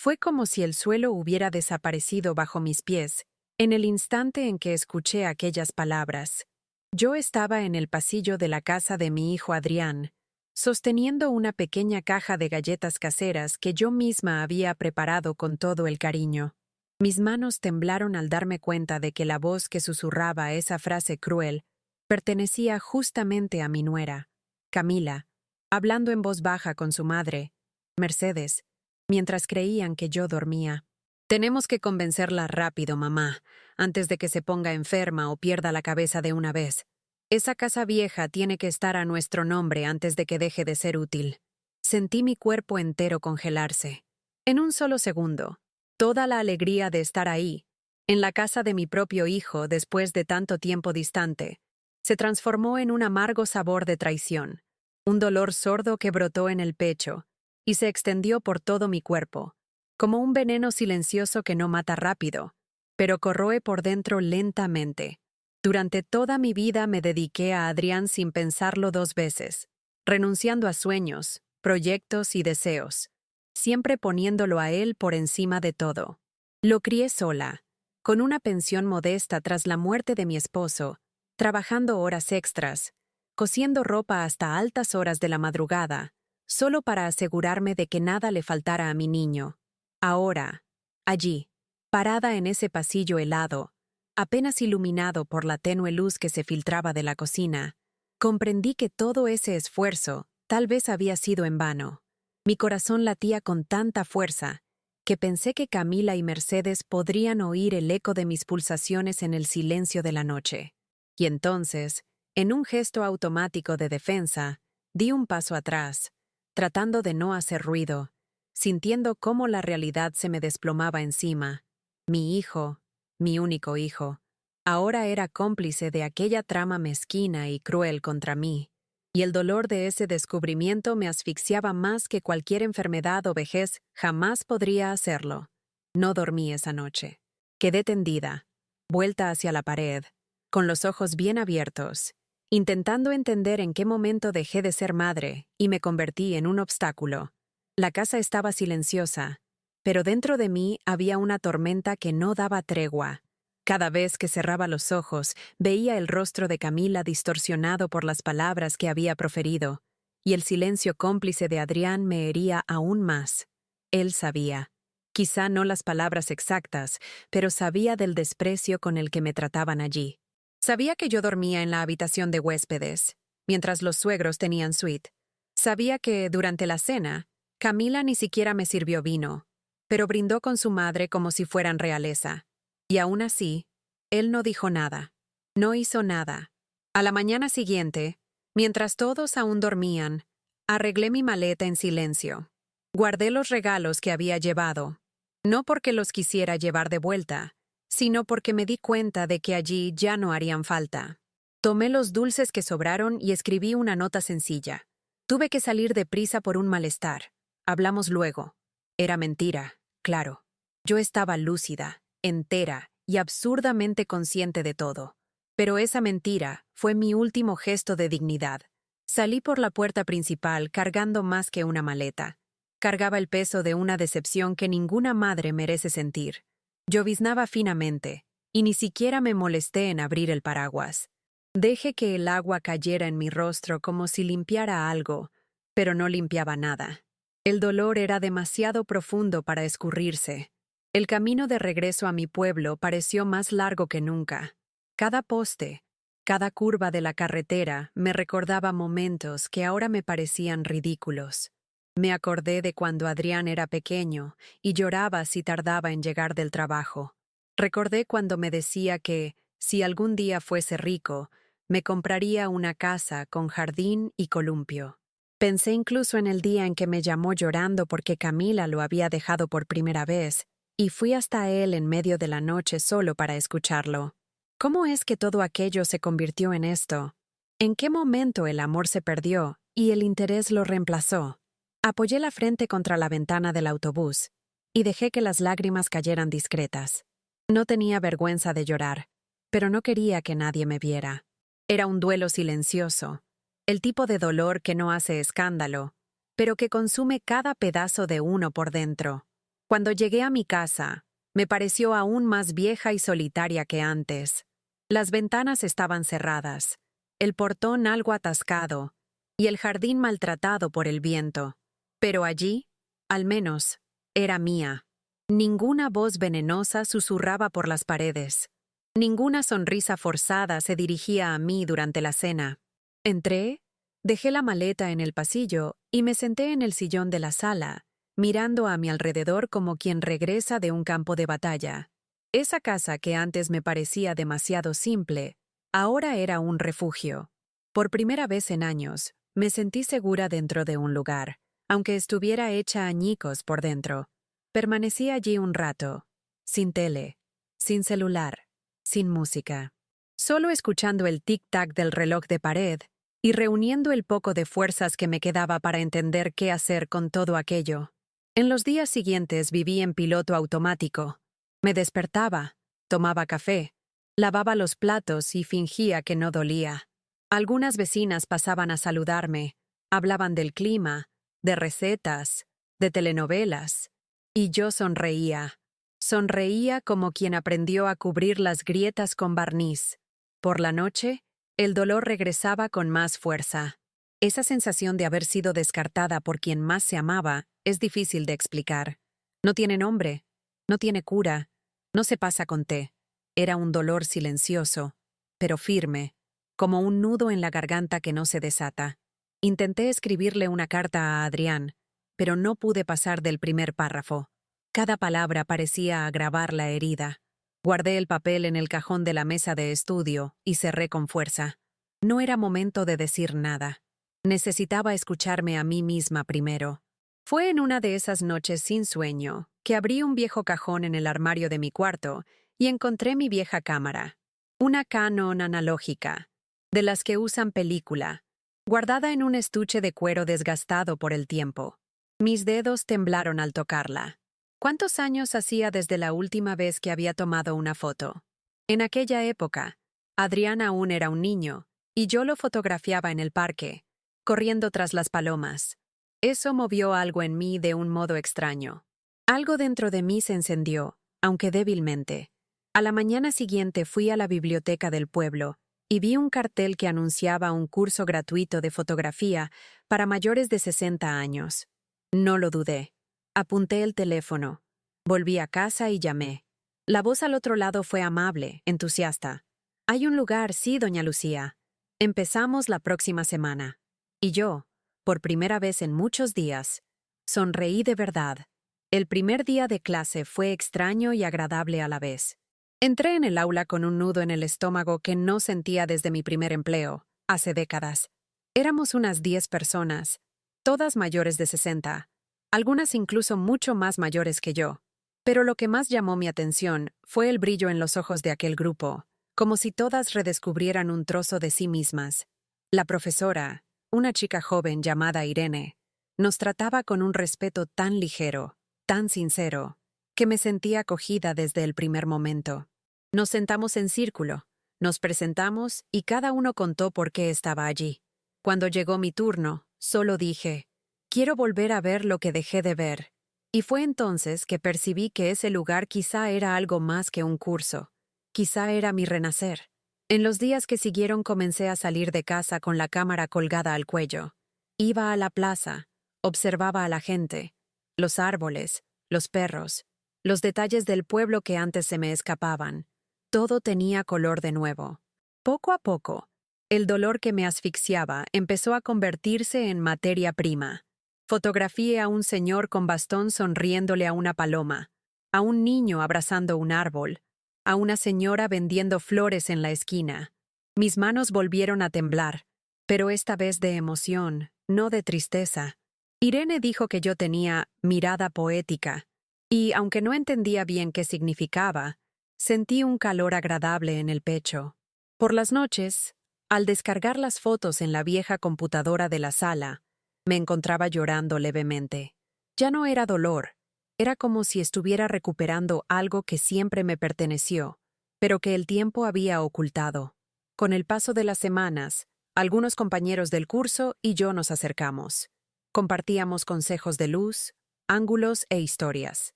Fue como si el suelo hubiera desaparecido bajo mis pies, en el instante en que escuché aquellas palabras. Yo estaba en el pasillo de la casa de mi hijo Adrián, sosteniendo una pequeña caja de galletas caseras que yo misma había preparado con todo el cariño. Mis manos temblaron al darme cuenta de que la voz que susurraba esa frase cruel pertenecía justamente a mi nuera, Camila, hablando en voz baja con su madre, Mercedes, mientras creían que yo dormía. Tenemos que convencerla rápido, mamá, antes de que se ponga enferma o pierda la cabeza de una vez. Esa casa vieja tiene que estar a nuestro nombre antes de que deje de ser útil. Sentí mi cuerpo entero congelarse. En un solo segundo, toda la alegría de estar ahí, en la casa de mi propio hijo después de tanto tiempo distante, se transformó en un amargo sabor de traición, un dolor sordo que brotó en el pecho y se extendió por todo mi cuerpo, como un veneno silencioso que no mata rápido, pero corroe por dentro lentamente. Durante toda mi vida me dediqué a Adrián sin pensarlo dos veces, renunciando a sueños, proyectos y deseos, siempre poniéndolo a él por encima de todo. Lo crié sola, con una pensión modesta tras la muerte de mi esposo, trabajando horas extras, cosiendo ropa hasta altas horas de la madrugada, solo para asegurarme de que nada le faltara a mi niño. Ahora, allí, parada en ese pasillo helado, apenas iluminado por la tenue luz que se filtraba de la cocina, comprendí que todo ese esfuerzo tal vez había sido en vano. Mi corazón latía con tanta fuerza que pensé que Camila y Mercedes podrían oír el eco de mis pulsaciones en el silencio de la noche. Y entonces, en un gesto automático de defensa, di un paso atrás, tratando de no hacer ruido, sintiendo cómo la realidad se me desplomaba encima. Mi hijo, mi único hijo, ahora era cómplice de aquella trama mezquina y cruel contra mí, y el dolor de ese descubrimiento me asfixiaba más que cualquier enfermedad o vejez jamás podría hacerlo. No dormí esa noche. Quedé tendida, vuelta hacia la pared, con los ojos bien abiertos, intentando entender en qué momento dejé de ser madre y me convertí en un obstáculo. La casa estaba silenciosa, pero dentro de mí había una tormenta que no daba tregua. Cada vez que cerraba los ojos, veía el rostro de Camila distorsionado por las palabras que había proferido, y el silencio cómplice de Adrián me hería aún más. Él sabía. Quizá no las palabras exactas, pero sabía del desprecio con el que me trataban allí. Sabía que yo dormía en la habitación de huéspedes, mientras los suegros tenían suite. Sabía que, durante la cena, Camila ni siquiera me sirvió vino, pero brindó con su madre como si fueran realeza. Y aún así, él no dijo nada. No hizo nada. A la mañana siguiente, mientras todos aún dormían, arreglé mi maleta en silencio. Guardé los regalos que había llevado, no porque los quisiera llevar de vuelta, sino porque me di cuenta de que allí ya no harían falta. Tomé los dulces que sobraron y escribí una nota sencilla. Tuve que salir deprisa por un malestar. Hablamos luego. Era mentira, claro. Yo estaba lúcida, entera y absurdamente consciente de todo. Pero esa mentira fue mi último gesto de dignidad. Salí por la puerta principal cargando más que una maleta. Cargaba el peso de una decepción que ninguna madre merece sentir. Lloviznaba finamente, y ni siquiera me molesté en abrir el paraguas. Dejé que el agua cayera en mi rostro como si limpiara algo, pero no limpiaba nada. El dolor era demasiado profundo para escurrirse. El camino de regreso a mi pueblo pareció más largo que nunca. Cada poste, cada curva de la carretera me recordaba momentos que ahora me parecían ridículos. Me acordé de cuando Adrián era pequeño y lloraba si tardaba en llegar del trabajo. Recordé cuando me decía que, si algún día fuese rico, me compraría una casa con jardín y columpio. Pensé incluso en el día en que me llamó llorando porque Camila lo había dejado por primera vez, y fui hasta él en medio de la noche solo para escucharlo. ¿Cómo es que todo aquello se convirtió en esto? ¿En qué momento el amor se perdió y el interés lo reemplazó? Apoyé la frente contra la ventana del autobús y dejé que las lágrimas cayeran discretas. No tenía vergüenza de llorar, pero no quería que nadie me viera. Era un duelo silencioso, el tipo de dolor que no hace escándalo, pero que consume cada pedazo de uno por dentro. Cuando llegué a mi casa, me pareció aún más vieja y solitaria que antes. Las ventanas estaban cerradas, el portón algo atascado y el jardín maltratado por el viento. Pero allí, al menos, era mía. Ninguna voz venenosa susurraba por las paredes. Ninguna sonrisa forzada se dirigía a mí durante la cena. Entré, dejé la maleta en el pasillo y me senté en el sillón de la sala, mirando a mi alrededor como quien regresa de un campo de batalla. Esa casa que antes me parecía demasiado simple, ahora era un refugio. Por primera vez en años, me sentí segura dentro de un lugar, aunque estuviera hecha añicos por dentro. Permanecí allí un rato, sin tele, sin celular, sin música, solo escuchando el tic-tac del reloj de pared y reuniendo el poco de fuerzas que me quedaba para entender qué hacer con todo aquello. En los días siguientes viví en piloto automático. Me despertaba, tomaba café, lavaba los platos y fingía que no dolía. Algunas vecinas pasaban a saludarme, hablaban del clima, de recetas, de telenovelas, y yo sonreía. Sonreía como quien aprendió a cubrir las grietas con barniz. Por la noche, el dolor regresaba con más fuerza. Esa sensación de haber sido descartada por quien más se amaba es difícil de explicar. No tiene nombre, no tiene cura, no se pasa con té. Era un dolor silencioso, pero firme, como un nudo en la garganta que no se desata. Intenté escribirle una carta a Adrián, pero no pude pasar del primer párrafo. Cada palabra parecía agravar la herida. Guardé el papel en el cajón de la mesa de estudio y cerré con fuerza. No era momento de decir nada. Necesitaba escucharme a mí misma primero. Fue en una de esas noches sin sueño que abrí un viejo cajón en el armario de mi cuarto y encontré mi vieja cámara. Una Canon analógica, de las que usan película, guardada en un estuche de cuero desgastado por el tiempo. Mis dedos temblaron al tocarla. ¿Cuántos años hacía desde la última vez que había tomado una foto? En aquella época, Adrián aún era un niño, y yo lo fotografiaba en el parque, corriendo tras las palomas. Eso movió algo en mí de un modo extraño. Algo dentro de mí se encendió, aunque débilmente. A la mañana siguiente fui a la biblioteca del pueblo y vi un cartel que anunciaba un curso gratuito de fotografía para mayores de 60 años. No lo dudé. Apunté el teléfono. Volví a casa y llamé. La voz al otro lado fue amable, entusiasta. «Hay un lugar, sí, doña Lucía. Empezamos la próxima semana». Y yo, por primera vez en muchos días, sonreí de verdad. El primer día de clase fue extraño y agradable a la vez. Entré en el aula con un nudo en el estómago que no sentía desde mi primer empleo, hace décadas. Éramos unas 10 personas, todas mayores de 60. Algunas incluso mucho más mayores que yo. Pero lo que más llamó mi atención fue el brillo en los ojos de aquel grupo, como si todas redescubrieran un trozo de sí mismas. La profesora, una chica joven llamada Irene, nos trataba con un respeto tan ligero, tan sincero, que me sentí acogida desde el primer momento. Nos sentamos en círculo, nos presentamos y cada uno contó por qué estaba allí. Cuando llegó mi turno, solo dije: «Quiero volver a ver lo que dejé de ver». Y fue entonces que percibí que ese lugar quizá era algo más que un curso. Quizá era mi renacer. En los días que siguieron comencé a salir de casa con la cámara colgada al cuello. Iba a la plaza, observaba a la gente, los árboles, los perros, los detalles del pueblo que antes se me escapaban. Todo tenía color de nuevo. Poco a poco, el dolor que me asfixiaba empezó a convertirse en materia prima. Fotografié a un señor con bastón sonriéndole a una paloma, a un niño abrazando un árbol, a una señora vendiendo flores en la esquina. Mis manos volvieron a temblar, pero esta vez de emoción, no de tristeza. Irene dijo que yo tenía mirada poética, y aunque no entendía bien qué significaba, sentí un calor agradable en el pecho. Por las noches, al descargar las fotos en la vieja computadora de la sala, me encontraba llorando levemente. Ya no era dolor, era como si estuviera recuperando algo que siempre me perteneció, pero que el tiempo había ocultado. Con el paso de las semanas, algunos compañeros del curso y yo nos acercamos. Compartíamos consejos de luz, ángulos e historias.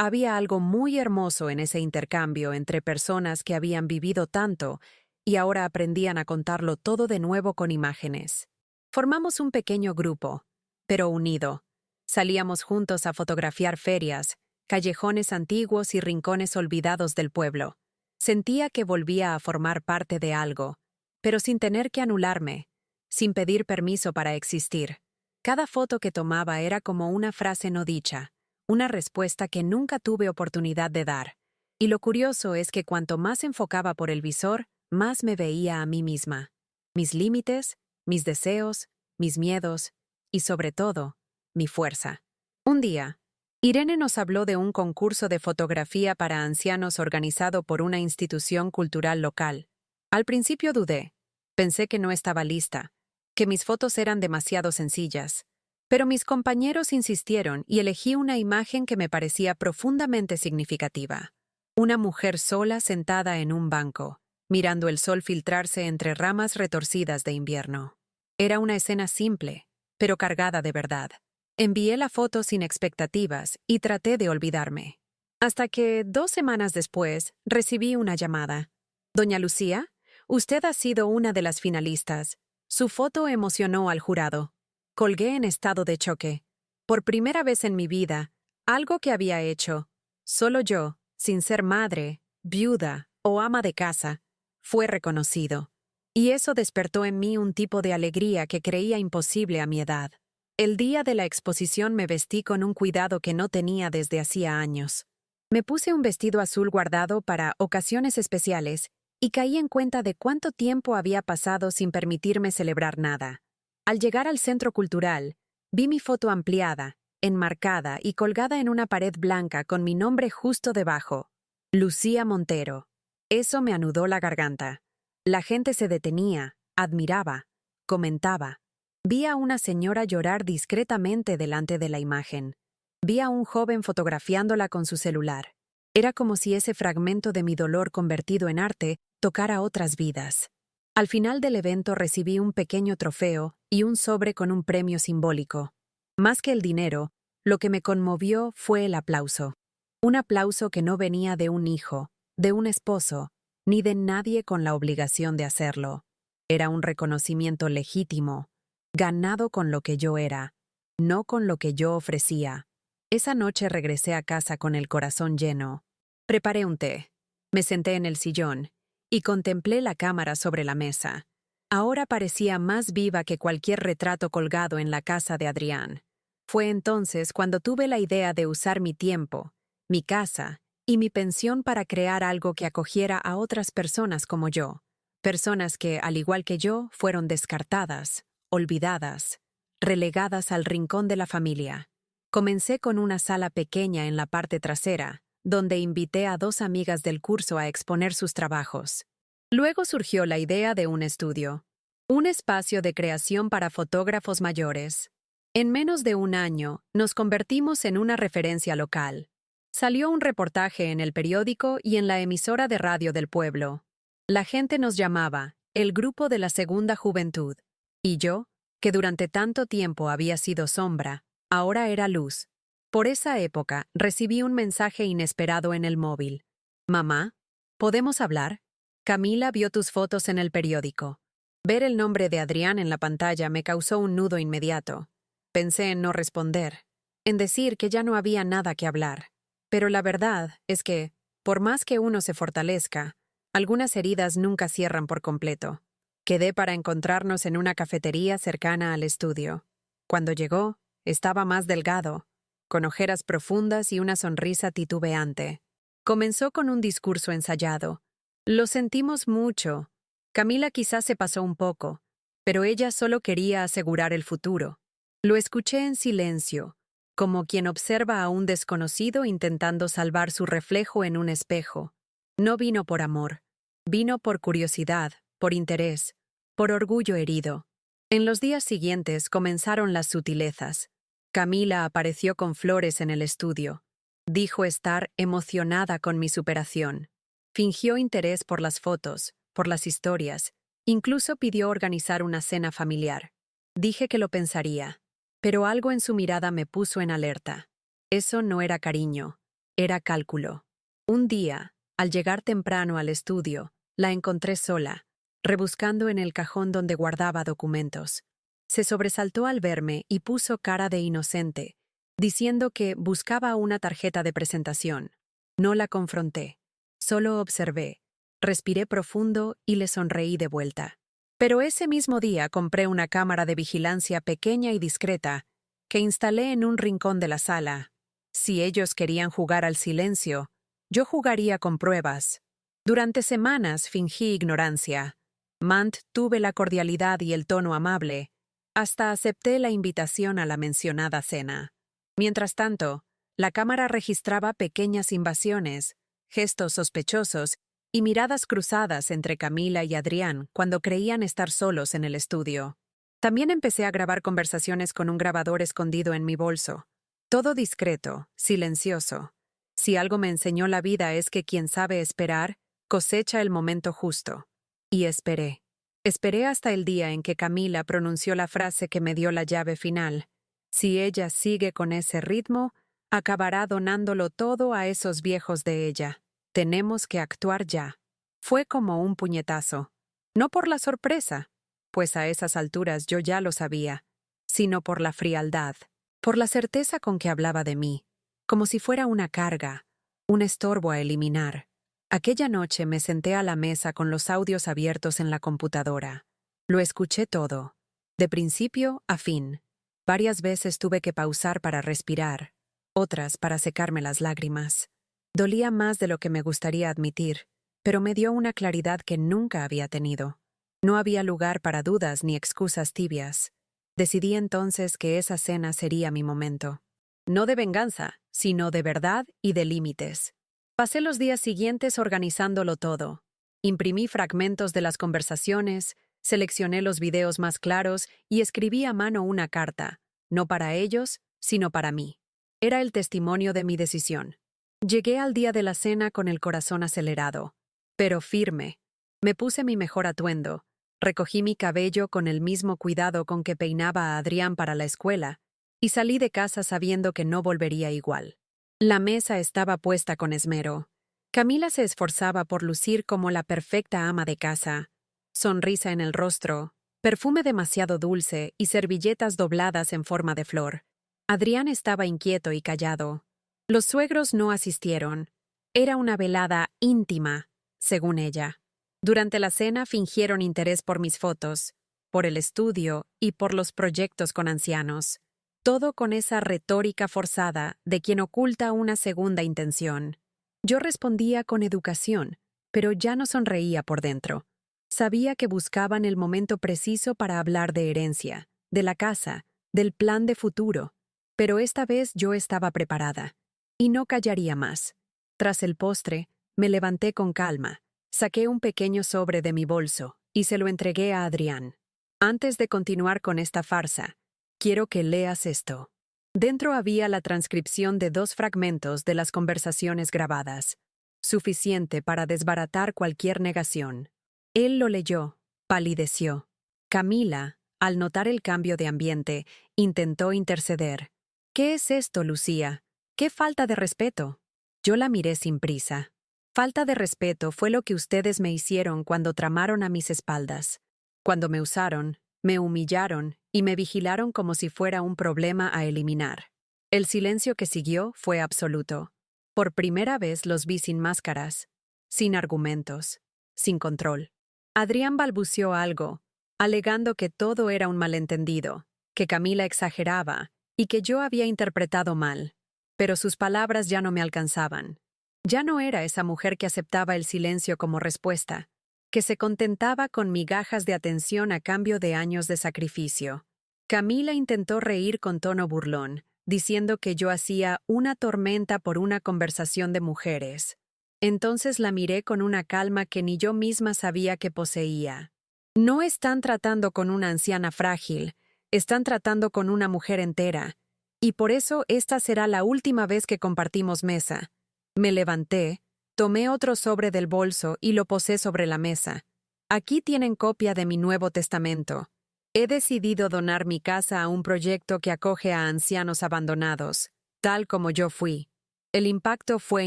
Había algo muy hermoso en ese intercambio entre personas que habían vivido tanto y ahora aprendían a contarlo todo de nuevo con imágenes. Formamos un pequeño grupo, pero unido. Salíamos juntos a fotografiar ferias, callejones antiguos y rincones olvidados del pueblo. Sentía que volvía a formar parte de algo, pero sin tener que anularme, sin pedir permiso para existir. Cada foto que tomaba era como una frase no dicha, una respuesta que nunca tuve oportunidad de dar. Y lo curioso es que cuanto más enfocaba por el visor, más me veía a mí misma. Mis límites, mis deseos, mis miedos y, sobre todo, mi fuerza. Un día, Irene nos habló de un concurso de fotografía para ancianos organizado por una institución cultural local. Al principio dudé. Pensé que no estaba lista, que mis fotos eran demasiado sencillas. Pero mis compañeros insistieron y elegí una imagen que me parecía profundamente significativa. Una mujer sola sentada en un banco, mirando el sol filtrarse entre ramas retorcidas de invierno. Era una escena simple, pero cargada de verdad. Envié la foto sin expectativas y traté de olvidarme. Hasta que, 2 semanas después, recibí una llamada. «Doña Lucía, usted ha sido una de las finalistas. Su foto emocionó al jurado». Colgué en estado de choque. Por primera vez en mi vida, algo que había hecho, solo yo, sin ser madre, viuda o ama de casa, fue reconocido. Y eso despertó en mí un tipo de alegría que creía imposible a mi edad. El día de la exposición me vestí con un cuidado que no tenía desde hacía años. Me puse un vestido azul guardado para ocasiones especiales y caí en cuenta de cuánto tiempo había pasado sin permitirme celebrar nada. Al llegar al centro cultural, vi mi foto ampliada, enmarcada y colgada en una pared blanca con mi nombre justo debajo. Lucía Montero. Eso me anudó la garganta. La gente se detenía, admiraba, comentaba. Vi a una señora llorar discretamente delante de la imagen. Vi a un joven fotografiándola con su celular. Era como si ese fragmento de mi dolor convertido en arte tocara otras vidas. Al final del evento recibí un pequeño trofeo y un sobre con un premio simbólico. Más que el dinero, lo que me conmovió fue el aplauso. Un aplauso que no venía de un hijo, de un esposo, ni de nadie con la obligación de hacerlo. Era un reconocimiento legítimo, ganado con lo que yo era, no con lo que yo ofrecía. Esa noche regresé a casa con el corazón lleno. Preparé un té, me senté en el sillón y contemplé la cámara sobre la mesa. Ahora parecía más viva que cualquier retrato colgado en la casa de Adrián. Fue entonces cuando tuve la idea de usar mi tiempo, mi casa y mi pensión para crear algo que acogiera a otras personas como yo. Personas que, al igual que yo, fueron descartadas, olvidadas, relegadas al rincón de la familia. Comencé con una sala pequeña en la parte trasera, donde invité a 2 amigas del curso a exponer sus trabajos. Luego surgió la idea de un estudio, un espacio de creación para fotógrafos mayores. En menos de un año, nos convertimos en una referencia local. Salió un reportaje en el periódico y en la emisora de radio del pueblo. La gente nos llamaba el grupo de la segunda juventud. Y yo, que durante tanto tiempo había sido sombra, ahora era luz. Por esa época, recibí un mensaje inesperado en el móvil. «Mamá, ¿podemos hablar? Camila vio tus fotos en el periódico». Ver el nombre de Adrián en la pantalla me causó un nudo inmediato. Pensé en no responder, en decir que ya no había nada que hablar. Pero la verdad es que, por más que uno se fortalezca, algunas heridas nunca cierran por completo. Quedé para encontrarnos en una cafetería cercana al estudio. Cuando llegó, estaba más delgado, con ojeras profundas y una sonrisa titubeante. Comenzó con un discurso ensayado. Lo sentimos mucho. Camila quizás se pasó un poco, pero ella solo quería asegurar el futuro. Lo escuché en silencio, como quien observa a un desconocido intentando salvar su reflejo en un espejo. No vino por amor, vino por curiosidad, por interés, por orgullo herido. En los días siguientes comenzaron las sutilezas. Camila apareció con flores en el estudio. Dijo estar emocionada con mi superación. Fingió interés por las fotos, por las historias. Incluso pidió organizar una cena familiar. Dije que lo pensaría, pero algo en su mirada me puso en alerta. Eso no era cariño. era cálculo. Un día, al llegar temprano al estudio, la encontré sola, rebuscando en el cajón donde guardaba documentos. Se sobresaltó al verme y puso cara de inocente, diciendo que buscaba una tarjeta de presentación. No la confronté, solo observé, respiré profundo y le sonreí de vuelta. Pero ese mismo día compré una cámara de vigilancia pequeña y discreta que instalé en un rincón de la sala. Si ellos querían jugar al silencio, yo jugaría con pruebas. Durante semanas fingí ignorancia. Mantuve la cordialidad y el tono amable, hasta acepté la invitación a la mencionada cena. Mientras tanto, la cámara registraba pequeñas invasiones, gestos sospechosos y miradas cruzadas entre Camila y Adrián cuando creían estar solos en el estudio. También empecé a grabar conversaciones con un grabador escondido en mi bolso. Todo discreto, silencioso. Si algo me enseñó la vida es que quien sabe esperar, cosecha el momento justo. Y esperé. Esperé hasta el día en que Camila pronunció la frase que me dio la llave final. Si ella sigue con ese ritmo, acabará donándolo todo a esos viejos de ella. Tenemos que actuar ya. Fue como un puñetazo. No por la sorpresa, pues a esas alturas yo ya lo sabía, sino por la frialdad, por la certeza con que hablaba de mí, como si fuera una carga, un estorbo a eliminar. Aquella noche me senté a la mesa con los audios abiertos en la computadora. Lo escuché todo, de principio a fin. Varias veces tuve que pausar para respirar, otras para secarme las lágrimas. Dolía más de lo que me gustaría admitir, pero me dio una claridad que nunca había tenido. No había lugar para dudas ni excusas tibias. Decidí entonces que esa cena sería mi momento. No de venganza, sino de verdad y de límites. Pasé los días siguientes organizándolo todo. Imprimí fragmentos de las conversaciones, seleccioné los videos más claros y escribí a mano una carta, no para ellos, sino para mí. Era el testimonio de mi decisión. Llegué al día de la cena con el corazón acelerado, pero firme. Me puse mi mejor atuendo, recogí mi cabello con el mismo cuidado con que peinaba a Adrián para la escuela, y salí de casa sabiendo que no volvería igual. La mesa estaba puesta con esmero. Camila se esforzaba por lucir como la perfecta ama de casa. Sonrisa en el rostro, perfume demasiado dulce y servilletas dobladas en forma de flor. Adrián estaba inquieto y callado. Los suegros no asistieron. Era una velada íntima, según ella. Durante la cena fingieron interés por mis fotos, por el estudio y por los proyectos con ancianos. Todo con esa retórica forzada de quien oculta una segunda intención. Yo respondía con educación, pero ya no sonreía por dentro. Sabía que buscaban el momento preciso para hablar de herencia, de la casa, del plan de futuro. Pero esta vez yo estaba preparada. Y no callaría más. Tras el postre, me levanté con calma, saqué un pequeño sobre de mi bolso y se lo entregué a Adrián. Antes de continuar con esta farsa, quiero que leas esto. Dentro había la transcripción de 2 fragmentos de las conversaciones grabadas, suficiente para desbaratar cualquier negación. Él lo leyó, palideció. Camila, al notar el cambio de ambiente, intentó interceder. ¿Qué es esto, Lucía? ¡Qué falta de respeto! Yo la miré sin prisa. Falta de respeto fue lo que ustedes me hicieron cuando tramaron a mis espaldas. Cuando me usaron, me humillaron y me vigilaron como si fuera un problema a eliminar. El silencio que siguió fue absoluto. Por primera vez los vi sin máscaras, sin argumentos, sin control. Adrián balbuceó algo, alegando que todo era un malentendido, que Camila exageraba y que yo había interpretado mal. Pero sus palabras ya no me alcanzaban. Ya no era esa mujer que aceptaba el silencio como respuesta, que se contentaba con migajas de atención a cambio de años de sacrificio. Camila intentó reír con tono burlón, diciendo que yo hacía una tormenta por una conversación de mujeres. Entonces la miré con una calma que ni yo misma sabía que poseía. No están tratando con una anciana frágil, están tratando con una mujer entera. Y por eso esta será la última vez que compartimos mesa. Me levanté, tomé otro sobre del bolso y lo posé sobre la mesa. Aquí tienen copia de mi Nuevo Testamento. He decidido donar mi casa a un proyecto que acoge a ancianos abandonados, tal como yo fui. El impacto fue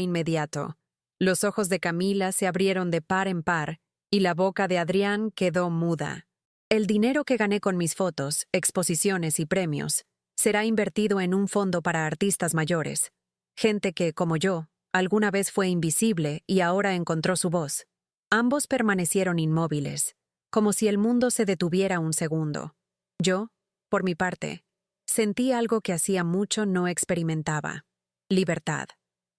inmediato. Los ojos de Camila se abrieron de par en par y la boca de Adrián quedó muda. El dinero que gané con mis fotos, exposiciones y premios será invertido en un fondo para artistas mayores. Gente que, como yo, alguna vez fue invisible y ahora encontró su voz. Ambos permanecieron inmóviles, como si el mundo se detuviera un segundo. Yo, por mi parte, sentí algo que hacía mucho no experimentaba. Libertad.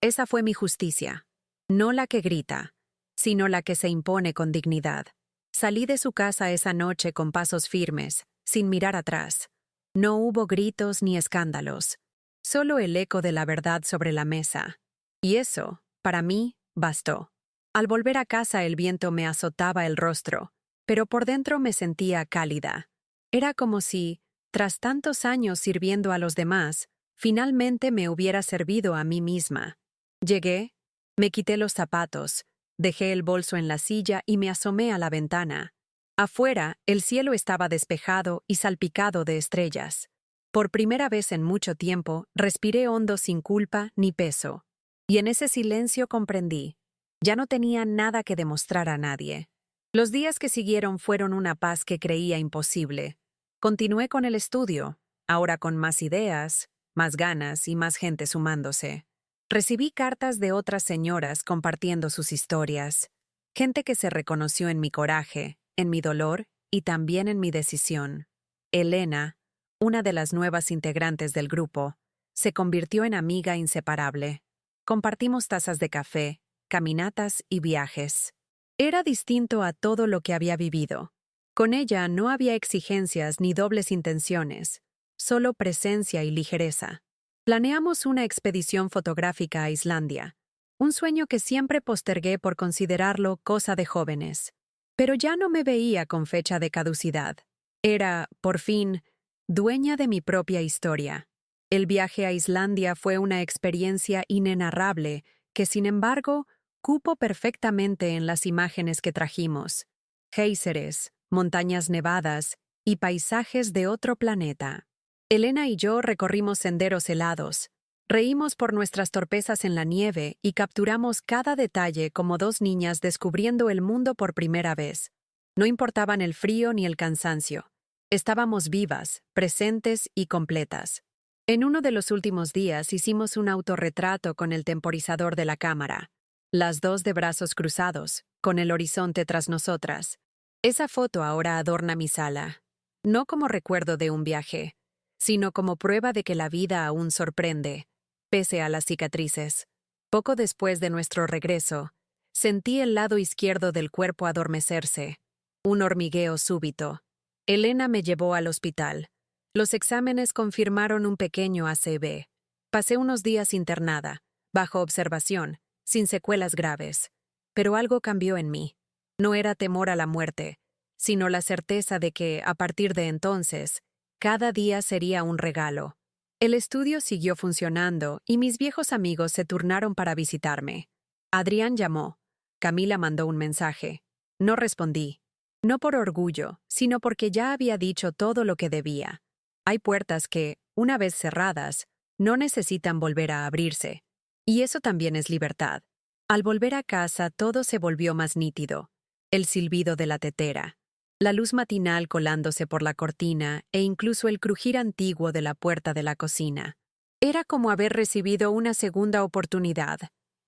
Esa fue mi justicia. No la que grita, sino la que se impone con dignidad. Salí de su casa esa noche con pasos firmes, sin mirar atrás. No hubo gritos ni escándalos, solo el eco de la verdad sobre la mesa. Y eso, para mí, bastó. Al volver a casa el viento me azotaba el rostro, pero por dentro me sentía cálida. Era como si, tras tantos años sirviendo a los demás, finalmente me hubiera servido a mí misma. Llegué, me quité los zapatos, dejé el bolso en la silla y me asomé a la ventana. Afuera, el cielo estaba despejado y salpicado de estrellas. Por primera vez en mucho tiempo, respiré hondo sin culpa ni peso. Y en ese silencio comprendí. Ya no tenía nada que demostrar a nadie. Los días que siguieron fueron una paz que creía imposible. Continué con el estudio, ahora con más ideas, más ganas y más gente sumándose. Recibí cartas de otras señoras compartiendo sus historias. Gente que se reconoció en mi coraje, en mi dolor y también en mi decisión. Elena, una de las nuevas integrantes del grupo, se convirtió en amiga inseparable. Compartimos tazas de café, caminatas y viajes. Era distinto a todo lo que había vivido. Con ella no había exigencias ni dobles intenciones, solo presencia y ligereza. Planeamos una expedición fotográfica a Islandia, un sueño que siempre postergué por considerarlo cosa de jóvenes. Pero ya no me veía con fecha de caducidad. Era, por fin, dueña de mi propia historia. El viaje a Islandia fue una experiencia inenarrable que, sin embargo, cupo perfectamente en las imágenes que trajimos. Géiseres, montañas nevadas y paisajes de otro planeta. Elena y yo recorrimos senderos helados, reímos por nuestras torpezas en la nieve y capturamos cada detalle como dos niñas descubriendo el mundo por primera vez. No importaban el frío ni el cansancio. Estábamos vivas, presentes y completas. En uno de los últimos días hicimos un autorretrato con el temporizador de la cámara, las dos de brazos cruzados, con el horizonte tras nosotras. Esa foto ahora adorna mi sala, no como recuerdo de un viaje, sino como prueba de que la vida aún sorprende, pese a las cicatrices. Poco después de nuestro regreso, sentí el lado izquierdo del cuerpo adormecerse, un hormigueo súbito. Elena me llevó al hospital. Los exámenes confirmaron un pequeño ACV. Pasé unos días internada, bajo observación, sin secuelas graves. Pero algo cambió en mí. No era temor a la muerte, sino la certeza de que, a partir de entonces, cada día sería un regalo. El estudio siguió funcionando y mis viejos amigos se turnaron para visitarme. Adrián llamó. Camila mandó un mensaje. No respondí. No por orgullo, sino porque ya había dicho todo lo que debía. Hay puertas que, una vez cerradas, no necesitan volver a abrirse. Y eso también es libertad. Al volver a casa todo se volvió más nítido. El silbido de la tetera, la luz matinal colándose por la cortina e incluso el crujir antiguo de la puerta de la cocina. Era como haber recibido una segunda oportunidad,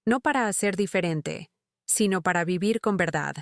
no para hacer diferente, sino para vivir con verdad.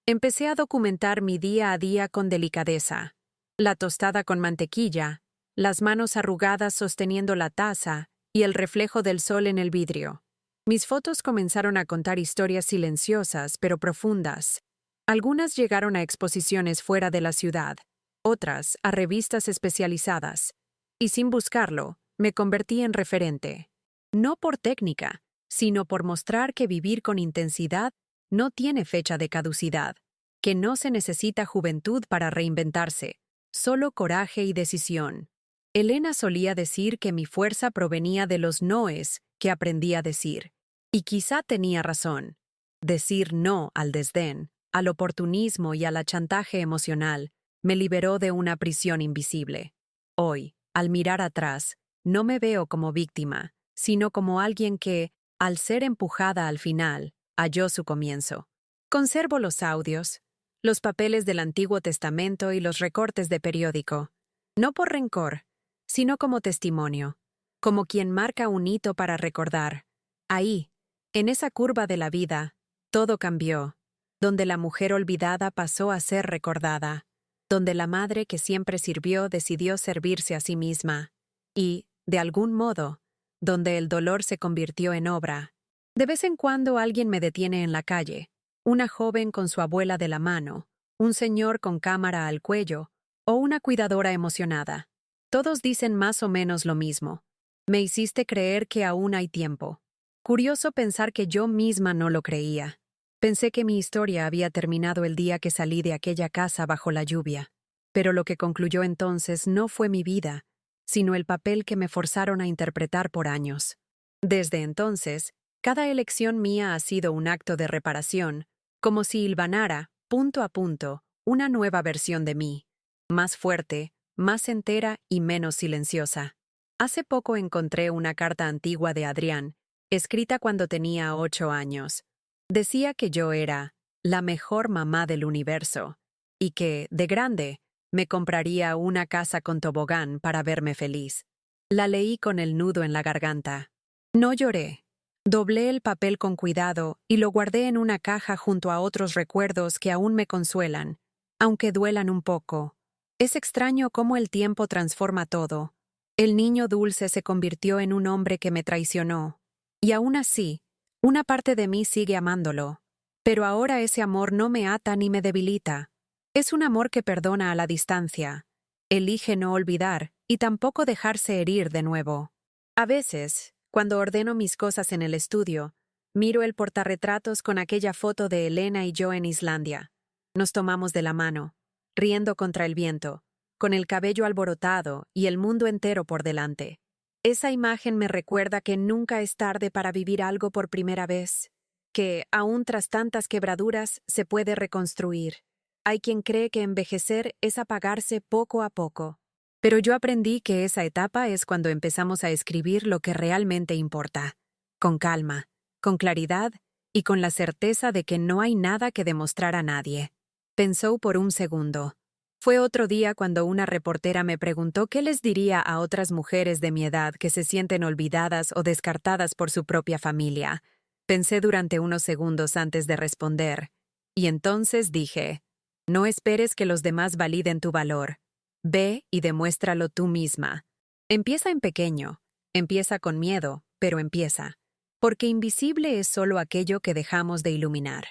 Empecé a documentar mi día a día con delicadeza. La tostada con mantequilla, las manos arrugadas sosteniendo la taza y el reflejo del sol en el vidrio. Mis fotos comenzaron a contar historias silenciosas pero profundas. Algunas llegaron a exposiciones fuera de la ciudad, otras a revistas especializadas, y sin buscarlo, me convertí en referente. No por técnica, sino por mostrar que vivir con intensidad no tiene fecha de caducidad, que no se necesita juventud para reinventarse, solo coraje y decisión. Elena solía decir que mi fuerza provenía de los noes que aprendí a decir, y quizá tenía razón. Decir no al desdén, al oportunismo y al chantaje emocional, me liberó de una prisión invisible. Hoy, al mirar atrás, no me veo como víctima, sino como alguien que, al ser empujada al final, halló su comienzo. Conservo los audios, los papeles del Antiguo Testamento y los recortes de periódico, no por rencor, sino como testimonio, como quien marca un hito para recordar. Ahí, en esa curva de la vida, todo cambió, donde la mujer olvidada pasó a ser recordada, donde la madre que siempre sirvió decidió servirse a sí misma, y, de algún modo, donde el dolor se convirtió en obra. De vez en cuando alguien me detiene en la calle, una joven con su abuela de la mano, un señor con cámara al cuello, o una cuidadora emocionada. Todos dicen más o menos lo mismo. Me hiciste creer que aún hay tiempo. Curioso pensar que yo misma no lo creía. Pensé que mi historia había terminado el día que salí de aquella casa bajo la lluvia. Pero lo que concluyó entonces no fue mi vida, sino el papel que me forzaron a interpretar por años. Desde entonces, cada elección mía ha sido un acto de reparación, como si hilvanara, punto a punto, una nueva versión de mí, más fuerte, más entera y menos silenciosa. Hace poco encontré una carta antigua de Adrián, escrita cuando tenía 8 años. Decía que yo era la mejor mamá del universo, y que, de grande, me compraría una casa con tobogán para verme feliz. La leí con el nudo en la garganta. No lloré. Doblé el papel con cuidado y lo guardé en una caja junto a otros recuerdos que aún me consuelan, aunque duelan un poco. Es extraño cómo el tiempo transforma todo. El niño dulce se convirtió en un hombre que me traicionó. Y aún así, una parte de mí sigue amándolo. Pero ahora ese amor no me ata ni me debilita. Es un amor que perdona a la distancia. Elige no olvidar y tampoco dejarse herir de nuevo. A veces, cuando ordeno mis cosas en el estudio, miro el portarretratos con aquella foto de Elena y yo en Islandia. Nos tomamos de la mano, riendo contra el viento, con el cabello alborotado y el mundo entero por delante. Esa imagen me recuerda que nunca es tarde para vivir algo por primera vez, que, aún tras tantas quebraduras, se puede reconstruir. Hay quien cree que envejecer es apagarse poco a poco. Pero yo aprendí que esa etapa es cuando empezamos a escribir lo que realmente importa, con calma, con claridad y con la certeza de que no hay nada que demostrar a nadie. Pensó por un segundo. Fue otro día cuando una reportera me preguntó qué les diría a otras mujeres de mi edad que se sienten olvidadas o descartadas por su propia familia. Pensé durante unos segundos antes de responder, y entonces dije, no esperes que los demás validen tu valor. Ve y demuéstralo tú misma. Empieza en pequeño, empieza con miedo, pero empieza. Porque invisible es solo aquello que dejamos de iluminar.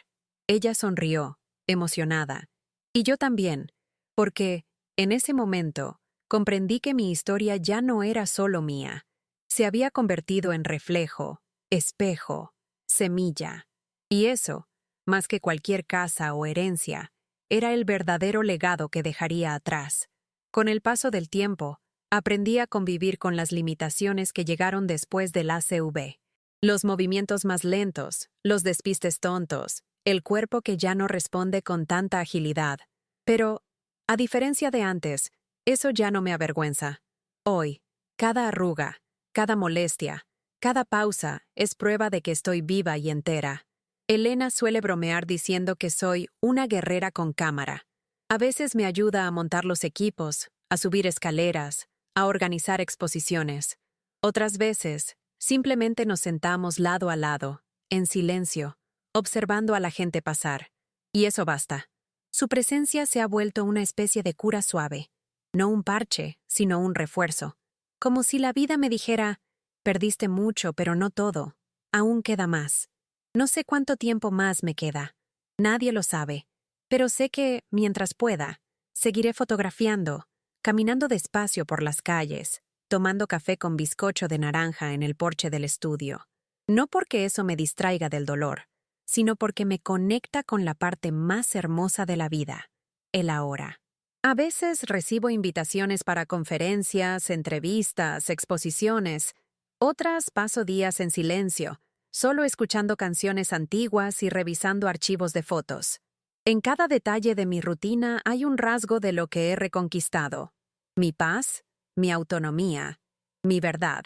Ella sonrió, emocionada. Y yo también, porque, en ese momento, comprendí que mi historia ya no era solo mía. Se había convertido en reflejo, espejo, semilla. Y eso, más que cualquier casa o herencia, era el verdadero legado que dejaría atrás. Con el paso del tiempo, aprendí a convivir con las limitaciones que llegaron después del ACV. Los movimientos más lentos, los despistes tontos, el cuerpo que ya no responde con tanta agilidad. Pero, a diferencia de antes, eso ya no me avergüenza. Hoy, cada arruga, cada molestia, cada pausa es prueba de que estoy viva y entera. Elena suele bromear diciendo que soy una guerrera con cámara. A veces me ayuda a montar los equipos, a subir escaleras, a organizar exposiciones. Otras veces, simplemente nos sentamos lado a lado, en silencio, observando a la gente pasar. Y eso basta. Su presencia se ha vuelto una especie de cura suave, no un parche, sino un refuerzo. Como si la vida me dijera, perdiste mucho, pero no todo, aún queda más. No sé cuánto tiempo más me queda. Nadie lo sabe. Pero sé que, mientras pueda, seguiré fotografiando, caminando despacio por las calles, tomando café con bizcocho de naranja en el porche del estudio. No porque eso me distraiga del dolor, sino porque me conecta con la parte más hermosa de la vida, el ahora. A veces recibo invitaciones para conferencias, entrevistas, exposiciones. Otras paso días en silencio, solo escuchando canciones antiguas y revisando archivos de fotos. En cada detalle de mi rutina hay un rasgo de lo que he reconquistado. Mi paz, mi autonomía, mi verdad.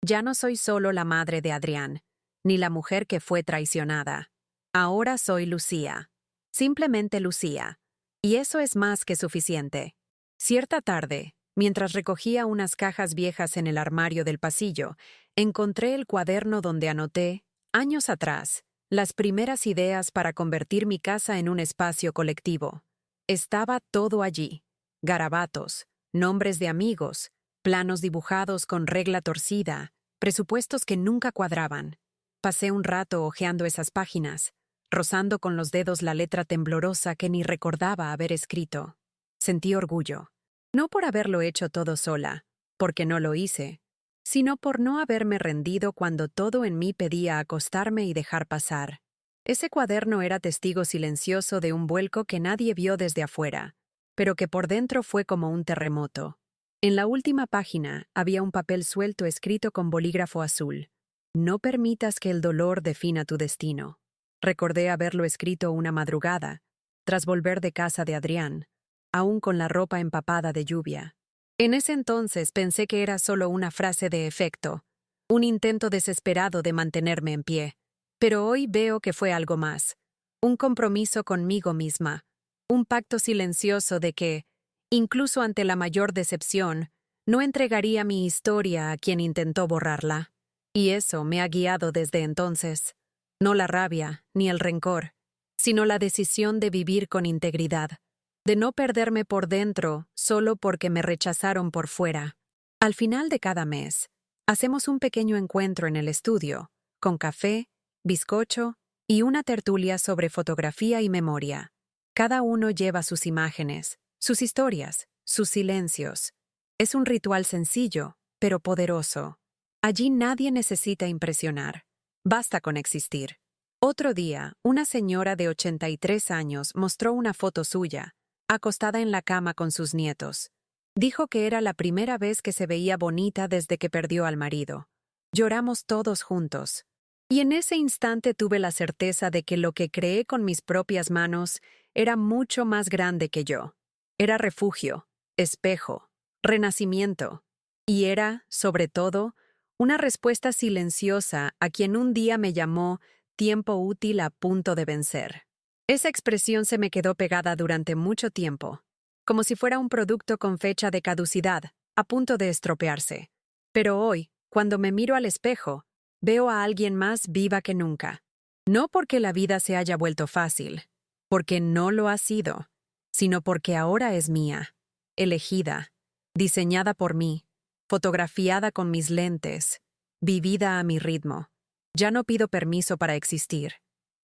Ya no soy solo la madre de Adrián. ni la mujer que fue traicionada. Ahora soy Lucía. Simplemente Lucía. Y eso es más que suficiente. Cierta tarde, mientras recogía unas cajas viejas en el armario del pasillo, encontré el cuaderno donde anoté, años atrás, las primeras ideas para convertir mi casa en un espacio colectivo. Estaba todo allí: garabatos, nombres de amigos, planos dibujados con regla torcida, presupuestos que nunca cuadraban. Pasé un rato hojeando esas páginas, rozando con los dedos la letra temblorosa que ni recordaba haber escrito. Sentí orgullo, no por haberlo hecho todo sola, porque no lo hice, sino por no haberme rendido cuando todo en mí pedía acostarme y dejar pasar. Ese cuaderno era testigo silencioso de un vuelco que nadie vio desde afuera, pero que por dentro fue como un terremoto. En la última página había un papel suelto escrito con bolígrafo azul. No permitas que el dolor defina tu destino. Recordé haberlo escrito una madrugada, tras volver de casa de Adrián, aún con la ropa empapada de lluvia. En ese entonces pensé que era solo una frase de efecto, un intento desesperado de mantenerme en pie. Pero hoy veo que fue algo más, un compromiso conmigo misma, un pacto silencioso de que, incluso ante la mayor decepción, no entregaría mi historia a quien intentó borrarla. Y eso me ha guiado desde entonces. No la rabia, ni el rencor, sino la decisión de vivir con integridad, de no perderme por dentro solo porque me rechazaron por fuera. Al final de cada mes, hacemos un pequeño encuentro en el estudio, con café, bizcocho y una tertulia sobre fotografía y memoria. Cada uno lleva sus imágenes, sus historias, sus silencios. Es un ritual sencillo, pero poderoso. Allí nadie necesita impresionar. Basta con existir. Otro día, una señora de 83 años mostró una foto suya, acostada en la cama con sus nietos. Dijo que era la primera vez que se veía bonita desde que perdió al marido. Lloramos todos juntos. Y en ese instante tuve la certeza de que lo que creé con mis propias manos era mucho más grande que yo. Era refugio, espejo, renacimiento. Y era, sobre todo, una respuesta silenciosa a quien un día me llamó tiempo útil a punto de vencer. Esa expresión se me quedó pegada durante mucho tiempo, como si fuera un producto con fecha de caducidad, a punto de estropearse. Pero hoy, cuando me miro al espejo, veo a alguien más viva que nunca. No porque la vida se haya vuelto fácil, porque no lo ha sido, sino porque ahora es mía, elegida, diseñada por mí, fotografiada con mis lentes, vivida a mi ritmo. Ya no pido permiso para existir,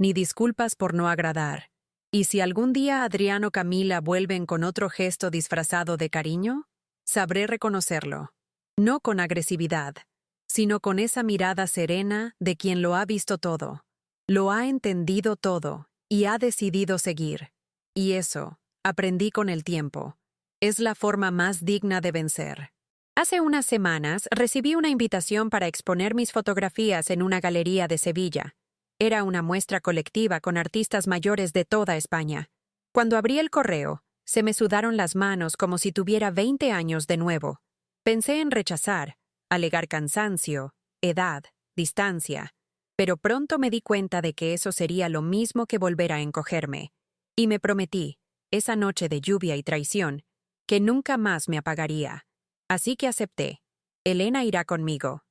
ni disculpas por no agradar. Y si algún día Adrián o Camila vuelven con otro gesto disfrazado de cariño, sabré reconocerlo. No con agresividad, sino con esa mirada serena de quien lo ha visto todo, lo ha entendido todo y ha decidido seguir. Y eso, aprendí con el tiempo, es la forma más digna de vencer. Hace unas semanas recibí una invitación para exponer mis fotografías en una galería de Sevilla. Era una muestra colectiva con artistas mayores de toda España. Cuando abrí el correo, se me sudaron las manos como si tuviera 20 años de nuevo. Pensé en rechazar, alegar cansancio, edad, distancia, pero pronto me di cuenta de que eso sería lo mismo que volver a encogerme. Y me prometí, esa noche de lluvia y traición, que nunca más me apagaría. Así que acepté. Elena irá conmigo.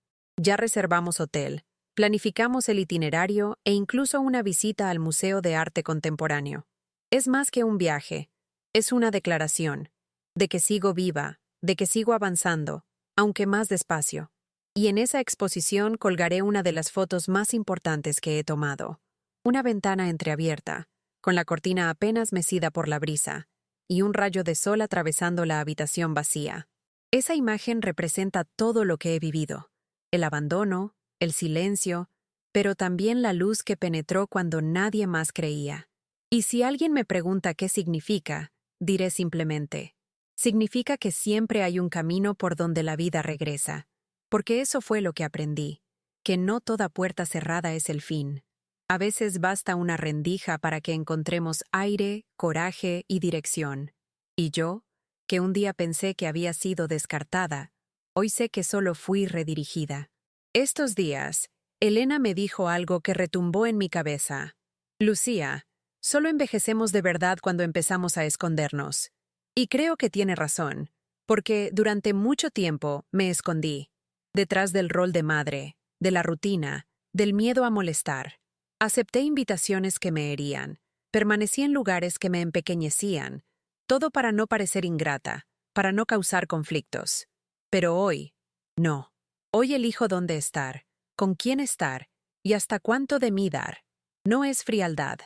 Ya reservamos hotel, planificamos el itinerario e incluso una visita al Museo de Arte Contemporáneo. Es más que un viaje, es una declaración, de que sigo viva, de que sigo avanzando, aunque más despacio. Y en esa exposición colgaré una de las fotos más importantes que he tomado. Una ventana entreabierta, con la cortina apenas mecida por la brisa, y un rayo de sol atravesando la habitación vacía. Esa imagen representa todo lo que he vivido: el abandono, el silencio, pero también la luz que penetró cuando nadie más creía. Y si alguien me pregunta qué significa, diré simplemente: significa que siempre hay un camino por donde la vida regresa, porque eso fue lo que aprendí, que no toda puerta cerrada es el fin. A veces basta una rendija para que encontremos aire, coraje y dirección. Y yo, que un día pensé que había sido descartada, hoy sé que solo fui redirigida. Estos días, Elena me dijo algo que retumbó en mi cabeza. Lucía, solo envejecemos de verdad cuando empezamos a escondernos. Y creo que tiene razón, porque durante mucho tiempo me escondí, detrás del rol de madre, de la rutina, del miedo a molestar. Acepté invitaciones que me herían, permanecí en lugares que me empequeñecían, todo para no parecer ingrata, para no causar conflictos. Pero hoy, no. Hoy elijo dónde estar, con quién estar y hasta cuánto de mí dar. No es frialdad,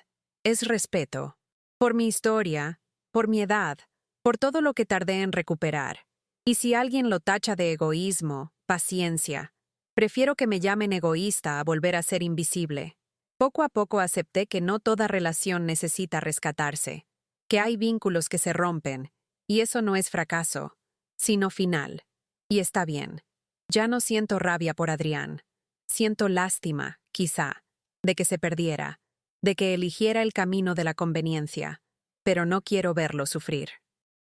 es respeto. Por mi historia, por mi edad, por todo lo que tardé en recuperar. Y si alguien lo tacha de egoísmo, paciencia. Prefiero que me llamen egoísta a volver a ser invisible. Poco a poco acepté que no toda relación necesita rescatarse, que hay vínculos que se rompen, y eso no es fracaso, sino final. Y está bien. Ya no siento rabia por Adrián. Siento lástima, quizá, de que se perdiera, de que eligiera el camino de la conveniencia, pero no quiero verlo sufrir.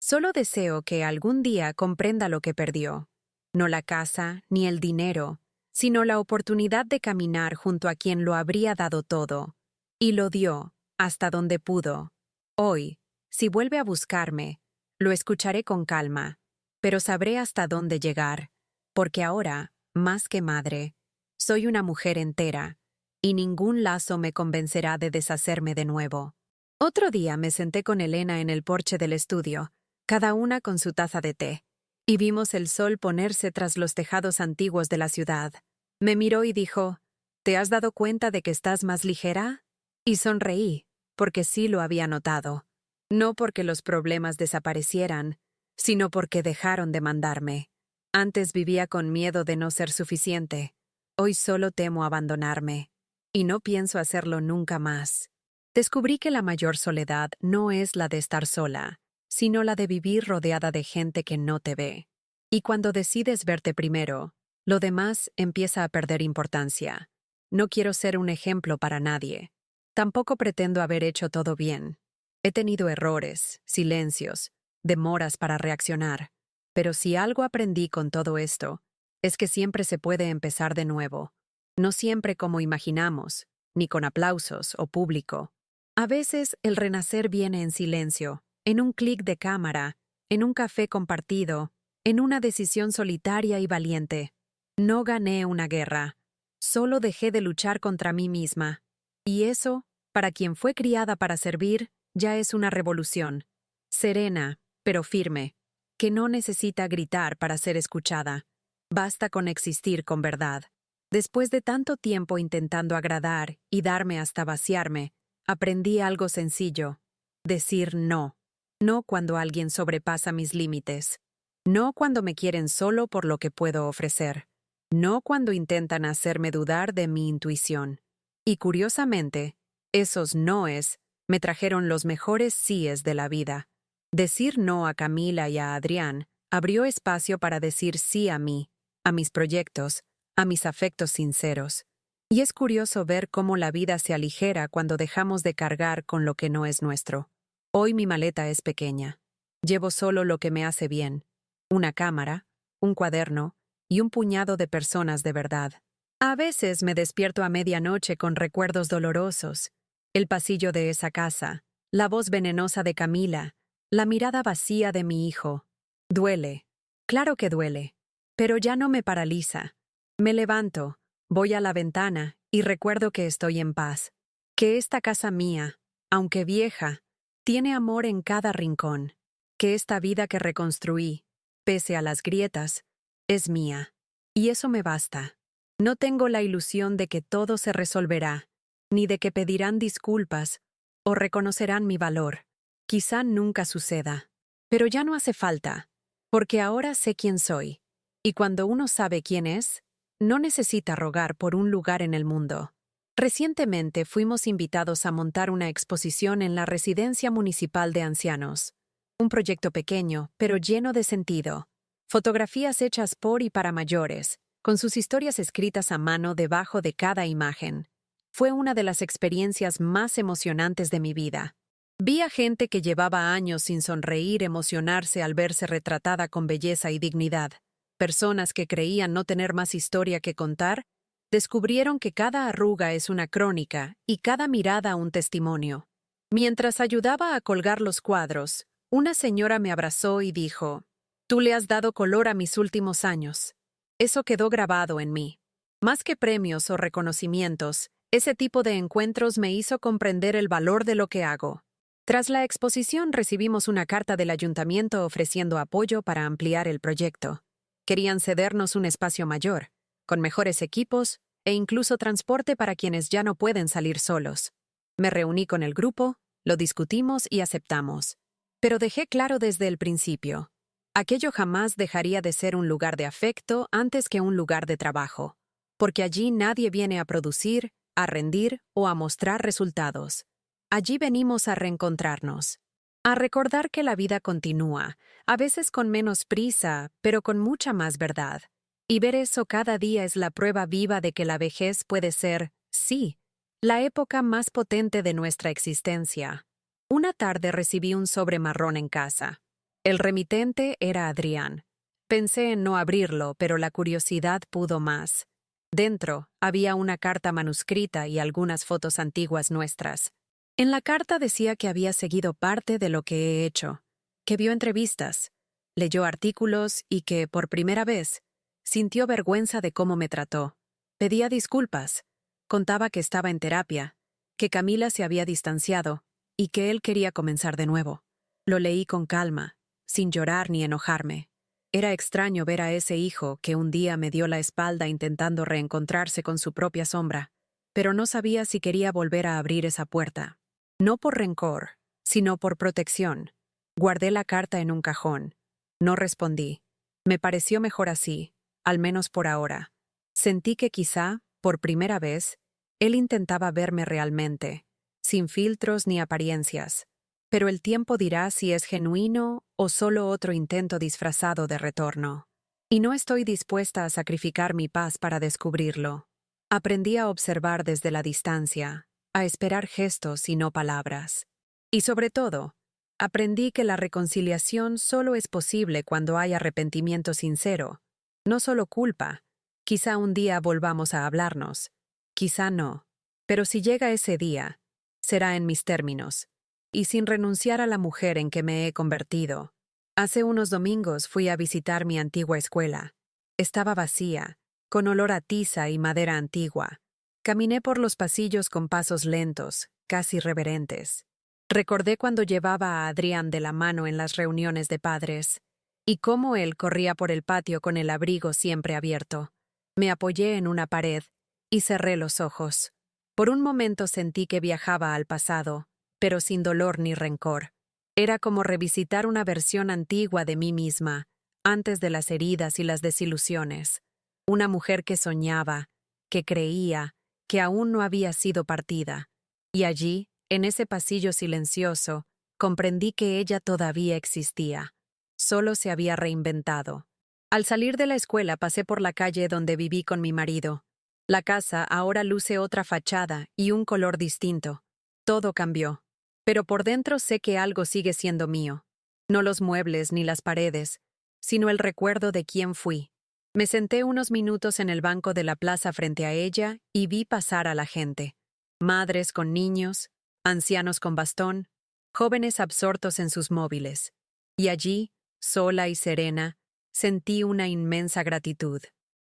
Solo deseo que algún día comprenda lo que perdió. No la casa, ni el dinero, sino la oportunidad de caminar junto a quien lo habría dado todo. Y lo dio, hasta donde pudo. Hoy, si vuelve a buscarme, lo escucharé con calma, pero sabré hasta dónde llegar, porque ahora, más que madre, soy una mujer entera, y ningún lazo me convencerá de deshacerme de nuevo. Otro día me senté con Elena en el porche del estudio, cada una con su taza de té, y vimos el sol ponerse tras los tejados antiguos de la ciudad. Me miró y dijo, ¿te has dado cuenta de que estás más ligera? Y sonreí, porque sí lo había notado. No porque los problemas desaparecieran, sino porque dejaron de mandarme. Antes vivía con miedo de no ser suficiente. Hoy solo temo abandonarme. Y no pienso hacerlo nunca más. Descubrí que la mayor soledad no es la de estar sola, sino la de vivir rodeada de gente que no te ve. Y cuando decides verte primero, lo demás empieza a perder importancia. No quiero ser un ejemplo para nadie. Tampoco pretendo haber hecho todo bien. He tenido errores, silencios, demoras para reaccionar. Pero si algo aprendí con todo esto, es que siempre se puede empezar de nuevo. No siempre como imaginamos, ni con aplausos o público. A veces el renacer viene en silencio, en un clic de cámara, en un café compartido, en una decisión solitaria y valiente. No gané una guerra, solo dejé de luchar contra mí misma. Y eso, para quien fue criada para servir, ya es una revolución. Serena, pero firme, que no necesita gritar para ser escuchada. Basta con existir con verdad. Después de tanto tiempo intentando agradar y darme hasta vaciarme, aprendí algo sencillo: decir no. No cuando alguien sobrepasa mis límites. No cuando me quieren solo por lo que puedo ofrecer. No cuando intentan hacerme dudar de mi intuición. Y curiosamente, esos noes me trajeron los mejores síes de la vida. Decir no a Camila y a Adrián abrió espacio para decir sí a mí, a mis proyectos, a mis afectos sinceros. Y es curioso ver cómo la vida se aligera cuando dejamos de cargar con lo que no es nuestro. Hoy mi maleta es pequeña. Llevo solo lo que me hace bien: una cámara, un cuaderno y un puñado de personas de verdad. A veces me despierto a medianoche con recuerdos dolorosos: el pasillo de esa casa, la voz venenosa de Camila, la mirada vacía de mi hijo. Duele, claro que duele, pero ya no me paraliza. Me levanto, voy a la ventana y recuerdo que estoy en paz, que esta casa mía, aunque vieja, tiene amor en cada rincón, que esta vida que reconstruí, pese a las grietas, es mía. Y eso me basta. No tengo la ilusión de que todo se resolverá, ni de que pedirán disculpas o reconocerán mi valor. Quizá nunca suceda. Pero ya no hace falta, porque ahora sé quién soy. Y cuando uno sabe quién es, no necesita rogar por un lugar en el mundo. Recientemente fuimos invitados a montar una exposición en la Residencia Municipal de Ancianos. Un proyecto pequeño, pero lleno de sentido. Fotografías hechas por y para mayores, con sus historias escritas a mano debajo de cada imagen. Fue una de las experiencias más emocionantes de mi vida. Vi a gente que llevaba años sin sonreír emocionarse al verse retratada con belleza y dignidad. Personas que creían no tener más historia que contar Descubrieron que cada arruga es una crónica y cada mirada un testimonio. Mientras ayudaba a colgar los cuadros, una señora me abrazó y dijo: «Tú le has dado color a mis últimos años». Eso quedó grabado en mí. Más que premios o reconocimientos, ese tipo de encuentros me hizo comprender el valor de lo que hago. Tras la exposición recibimos una carta del ayuntamiento ofreciendo apoyo para ampliar el proyecto. Querían cedernos un espacio mayor, con mejores equipos e incluso transporte para quienes ya no pueden salir solos. Me reuní con el grupo, lo discutimos y aceptamos. Pero dejé claro desde el principio: aquello jamás dejaría de ser un lugar de afecto antes que un lugar de trabajo, porque allí nadie viene a producir, a rendir o a mostrar resultados. Allí venimos a reencontrarnos, a recordar que la vida continúa, a veces con menos prisa, pero con mucha más verdad. Y ver eso cada día es la prueba viva de que la vejez puede ser, sí, la época más potente de nuestra existencia. Una tarde recibí un sobre marrón en casa. El remitente era Adrián. Pensé en no abrirlo, pero la curiosidad pudo más. Dentro había una carta manuscrita y algunas fotos antiguas nuestras. En la carta decía que había seguido parte de lo que he hecho, que vio entrevistas, leyó artículos y que, por primera vez, sintió vergüenza de cómo me trató. Pedía disculpas. Contaba que estaba en terapia, que Camila se había distanciado y que él quería comenzar de nuevo. Lo leí con calma, sin llorar ni enojarme. Era extraño ver a ese hijo que un día me dio la espalda intentando reencontrarse con su propia sombra, pero no sabía si quería volver a abrir esa puerta. No por rencor, sino por protección. Guardé la carta en un cajón. No respondí. Me pareció mejor así, al menos por ahora. Sentí que quizá, por primera vez, él intentaba verme realmente, sin filtros ni apariencias. Pero el tiempo dirá si es genuino o solo otro intento disfrazado de retorno. Y no estoy dispuesta a sacrificar mi paz para descubrirlo. Aprendí a observar desde la distancia, a esperar gestos y no palabras. Y sobre todo, aprendí que la reconciliación solo es posible cuando hay arrepentimiento sincero, no solo culpa. Quizá un día volvamos a hablarnos, quizá no, pero si llega ese día, será en mis términos, y sin renunciar a la mujer en que me he convertido. Hace unos domingos fui a visitar mi antigua escuela. Estaba vacía, con olor a tiza y madera antigua. Caminé por los pasillos con pasos lentos, casi reverentes. Recordé cuando llevaba a Adrián de la mano en las reuniones de padres, y cómo él corría por el patio con el abrigo siempre abierto. Me apoyé en una pared y cerré los ojos. Por un momento sentí que viajaba al pasado, pero sin dolor ni rencor. Era como revisitar una versión antigua de mí misma, antes de las heridas y las desilusiones. Una mujer que soñaba, que creía, que aún no había sido partida. Y allí, en ese pasillo silencioso, comprendí que ella todavía existía. Solo se había reinventado. Al salir de la escuela pasé por la calle donde viví con mi marido. La casa ahora luce otra fachada y un color distinto. Todo cambió. Pero por dentro sé que algo sigue siendo mío. No los muebles ni las paredes, sino el recuerdo de quién fui. Me senté unos minutos en el banco de la plaza frente a ella y vi pasar a la gente. Madres con niños, ancianos con bastón, jóvenes absortos en sus móviles. Y allí, sola y serena, sentí una inmensa gratitud.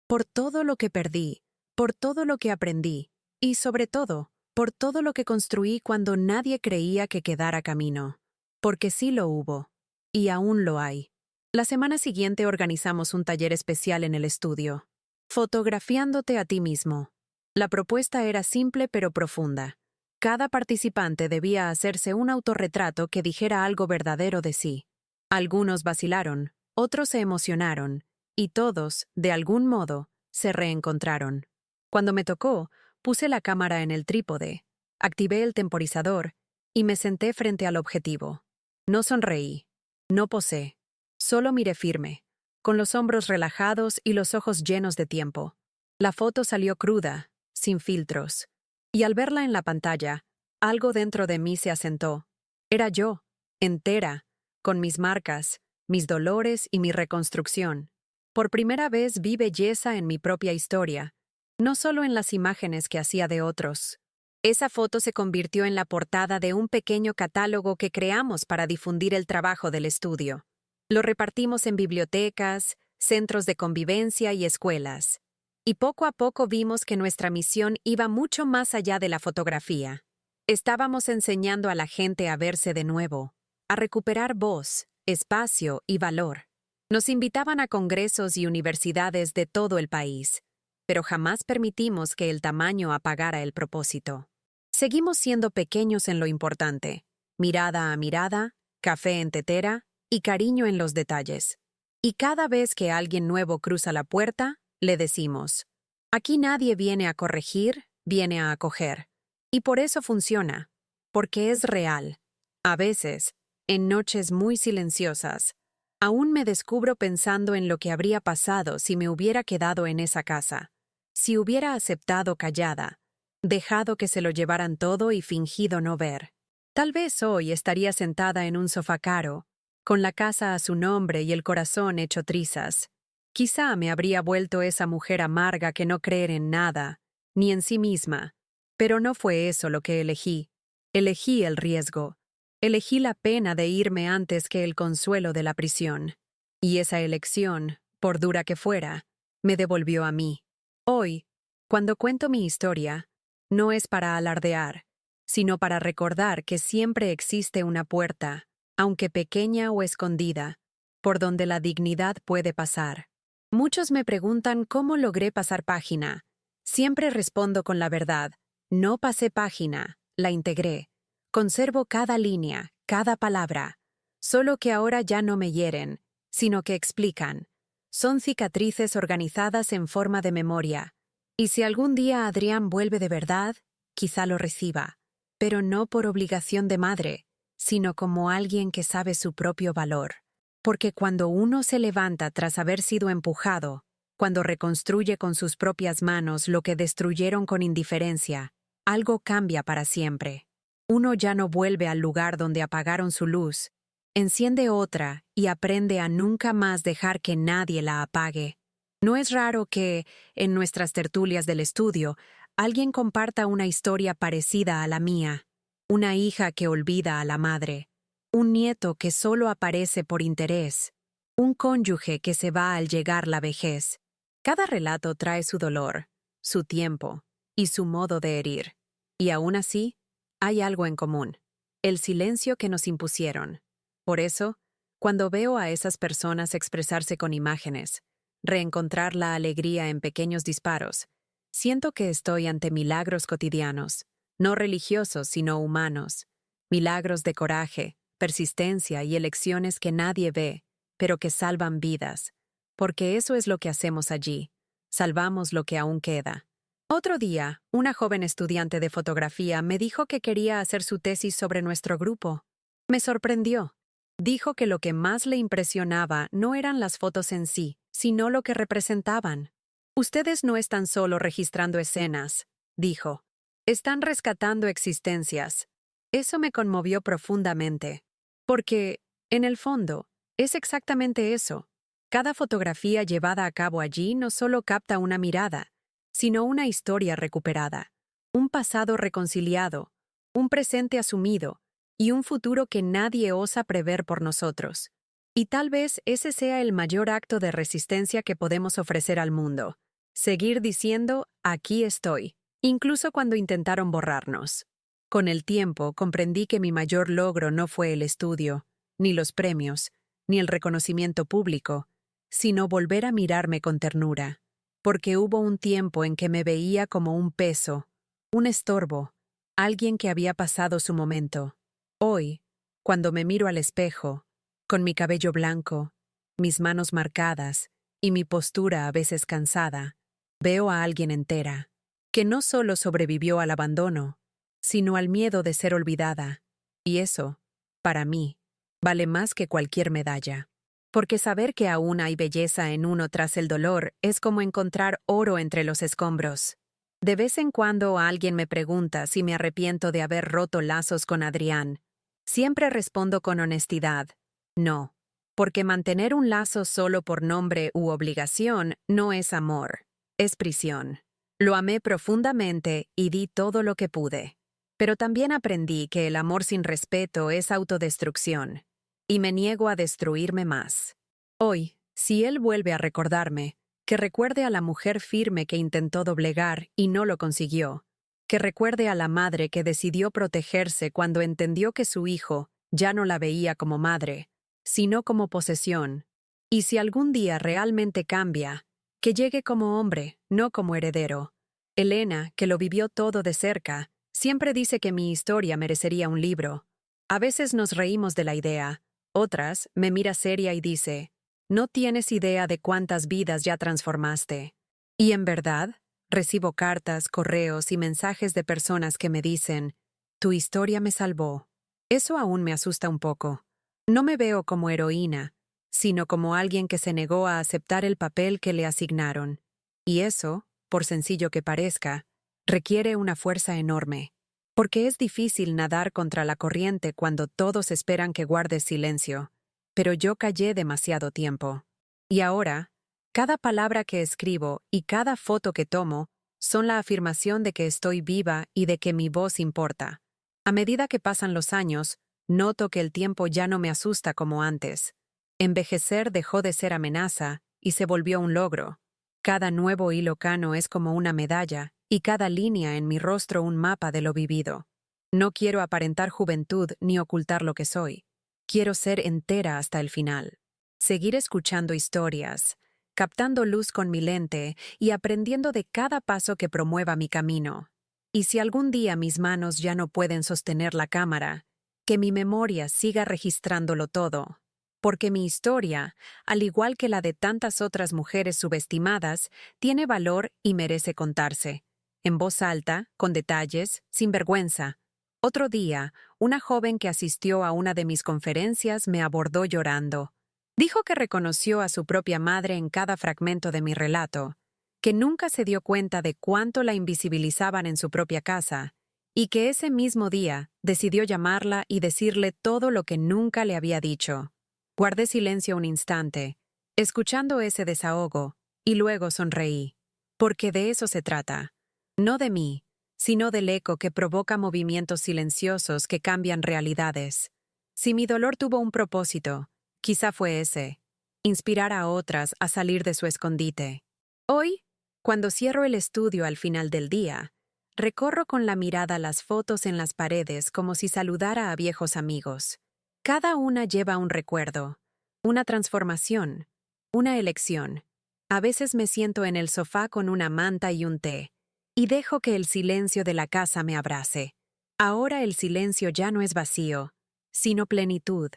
Por todo lo que perdí, por todo lo que aprendí, y sobre todo, por todo lo que construí cuando nadie creía que quedara camino. Porque sí lo hubo, y aún lo hay. La semana siguiente organizamos un taller especial en el estudio. Fotografiándote a ti mismo. La propuesta era simple pero profunda. Cada participante debía hacerse un autorretrato que dijera algo verdadero de sí. Algunos vacilaron, otros se emocionaron, y todos, de algún modo, se reencontraron. Cuando me tocó, puse la cámara en el trípode, activé el temporizador y me senté frente al objetivo. No sonreí, no posé. Solo miré firme, con los hombros relajados y los ojos llenos de tiempo. La foto salió cruda, sin filtros. Y al verla en la pantalla, algo dentro de mí se asentó. Era yo, entera, con mis marcas, mis dolores y mi reconstrucción. Por primera vez vi belleza en mi propia historia, no solo en las imágenes que hacía de otros. Esa foto se convirtió en la portada de un pequeño catálogo que creamos para difundir el trabajo del estudio. Lo repartimos en bibliotecas, centros de convivencia y escuelas. Y poco a poco vimos que nuestra misión iba mucho más allá de la fotografía. Estábamos enseñando a la gente a verse de nuevo, a recuperar voz, espacio y valor. Nos invitaban a congresos y universidades de todo el país, pero jamás permitimos que el tamaño apagara el propósito. Seguimos siendo pequeños en lo importante, mirada a mirada, café en tetera y cariño en los detalles. Y cada vez que alguien nuevo cruza la puerta, le decimos, aquí nadie viene a corregir, viene a acoger. Y por eso funciona, porque es real. A veces, en noches muy silenciosas, aún me descubro pensando en lo que habría pasado si me hubiera quedado en esa casa, si hubiera aceptado callada, dejado que se lo llevaran todo y fingido no ver. Tal vez hoy estaría sentada en un sofá caro, con la casa a su nombre y el corazón hecho trizas. Quizá me habría vuelto esa mujer amarga que no cree en nada, ni en sí misma. Pero no fue eso lo que elegí. Elegí el riesgo. Elegí la pena de irme antes que el consuelo de la prisión. Y esa elección, por dura que fuera, me devolvió a mí. Hoy, cuando cuento mi historia, no es para alardear, sino para recordar que siempre existe una puerta, aunque pequeña o escondida, por donde la dignidad puede pasar. Muchos me preguntan cómo logré pasar página. Siempre respondo con la verdad. No pasé página, la integré. Conservo cada línea, cada palabra. Solo que ahora ya no me hieren, sino que explican. Son cicatrices organizadas en forma de memoria. Y si algún día Adrián vuelve de verdad, quizá lo reciba. Pero no por obligación de madre, sino como alguien que sabe su propio valor. Porque cuando uno se levanta tras haber sido empujado, cuando reconstruye con sus propias manos lo que destruyeron con indiferencia, algo cambia para siempre. Uno ya no vuelve al lugar donde apagaron su luz, enciende otra y aprende a nunca más dejar que nadie la apague. No es raro que, en nuestras tertulias del estudio, alguien comparta una historia parecida a la mía, una hija que olvida a la madre, un nieto que solo aparece por interés, un cónyuge que se va al llegar la vejez. Cada relato trae su dolor, su tiempo y su modo de herir. Y aún así, hay algo en común: el silencio que nos impusieron. Por eso, cuando veo a esas personas expresarse con imágenes, reencontrar la alegría en pequeños disparos, siento que estoy ante milagros cotidianos, no religiosos sino humanos, milagros de coraje, persistencia y elecciones que nadie ve, pero que salvan vidas, porque eso es lo que hacemos allí, salvamos lo que aún queda. Otro día, una joven estudiante de fotografía me dijo que quería hacer su tesis sobre nuestro grupo. Me sorprendió. Dijo que lo que más le impresionaba no eran las fotos en sí, sino lo que representaban. Ustedes no están solo registrando escenas, dijo. Están rescatando existencias. Eso me conmovió profundamente. Porque, en el fondo, es exactamente eso. Cada fotografía llevada a cabo allí no solo capta una mirada, sino una historia recuperada, un pasado reconciliado, un presente asumido y un futuro que nadie osa prever por nosotros. Y tal vez ese sea el mayor acto de resistencia que podemos ofrecer al mundo: seguir diciendo, aquí estoy, incluso cuando intentaron borrarnos. Con el tiempo comprendí que mi mayor logro no fue el estudio, ni los premios, ni el reconocimiento público, sino volver a mirarme con ternura, porque hubo un tiempo en que me veía como un peso, un estorbo, alguien que había pasado su momento. Hoy, cuando me miro al espejo, con mi cabello blanco, mis manos marcadas y mi postura a veces cansada, veo a alguien entera, que no solo sobrevivió al abandono, sino al miedo de ser olvidada. Y eso, para mí, vale más que cualquier medalla. Porque saber que aún hay belleza en uno tras el dolor es como encontrar oro entre los escombros. De vez en cuando alguien me pregunta si me arrepiento de haber roto lazos con Adrián. Siempre respondo con honestidad: no, porque mantener un lazo solo por nombre u obligación no es amor, es prisión. Lo amé profundamente y di todo lo que pude. Pero también aprendí que el amor sin respeto es autodestrucción, y me niego a destruirme más. Hoy, si él vuelve a recordarme, que recuerde a la mujer firme que intentó doblegar y no lo consiguió, que recuerde a la madre que decidió protegerse cuando entendió que su hijo ya no la veía como madre, sino como posesión, y si algún día realmente cambia, que llegue como hombre, no como heredero. Elena, que lo vivió todo de cerca, siempre dice que mi historia merecería un libro. A veces nos reímos de la idea, otras me mira seria y dice, no tienes idea de cuántas vidas ya transformaste. Y en verdad, recibo cartas, correos y mensajes de personas que me dicen, tu historia me salvó. Eso aún me asusta un poco. No me veo como heroína, sino como alguien que se negó a aceptar el papel que le asignaron. Y eso, por sencillo que parezca, requiere una fuerza enorme. Porque es difícil nadar contra la corriente cuando todos esperan que guardes silencio. Pero yo callé demasiado tiempo. Y ahora, cada palabra que escribo y cada foto que tomo son la afirmación de que estoy viva y de que mi voz importa. A medida que pasan los años, noto que el tiempo ya no me asusta como antes. Envejecer dejó de ser amenaza y se volvió un logro. Cada nuevo hilo cano es como una medalla y cada línea en mi rostro un mapa de lo vivido. No quiero aparentar juventud ni ocultar lo que soy. Quiero ser entera hasta el final. Seguir escuchando historias, captando luz con mi lente y aprendiendo de cada paso que promueva mi camino. Y si algún día mis manos ya no pueden sostener la cámara, que mi memoria siga registrándolo todo. Porque mi historia, al igual que la de tantas otras mujeres subestimadas, tiene valor y merece contarse. En voz alta, con detalles, sin vergüenza. Otro día, una joven que asistió a una de mis conferencias me abordó llorando. Dijo que reconoció a su propia madre en cada fragmento de mi relato, que nunca se dio cuenta de cuánto la invisibilizaban en su propia casa, y que ese mismo día decidió llamarla y decirle todo lo que nunca le había dicho. Guardé silencio un instante, escuchando ese desahogo, y luego sonreí. Porque de eso se trata. No de mí, sino del eco que provoca movimientos silenciosos que cambian realidades. Si mi dolor tuvo un propósito, quizá fue ese, inspirar a otras a salir de su escondite. Hoy, cuando cierro el estudio al final del día, recorro con la mirada las fotos en las paredes como si saludara a viejos amigos. Cada una lleva un recuerdo, una transformación, una elección. A veces me siento en el sofá con una manta y un té, y dejo que el silencio de la casa me abrace. Ahora el silencio ya no es vacío, sino plenitud,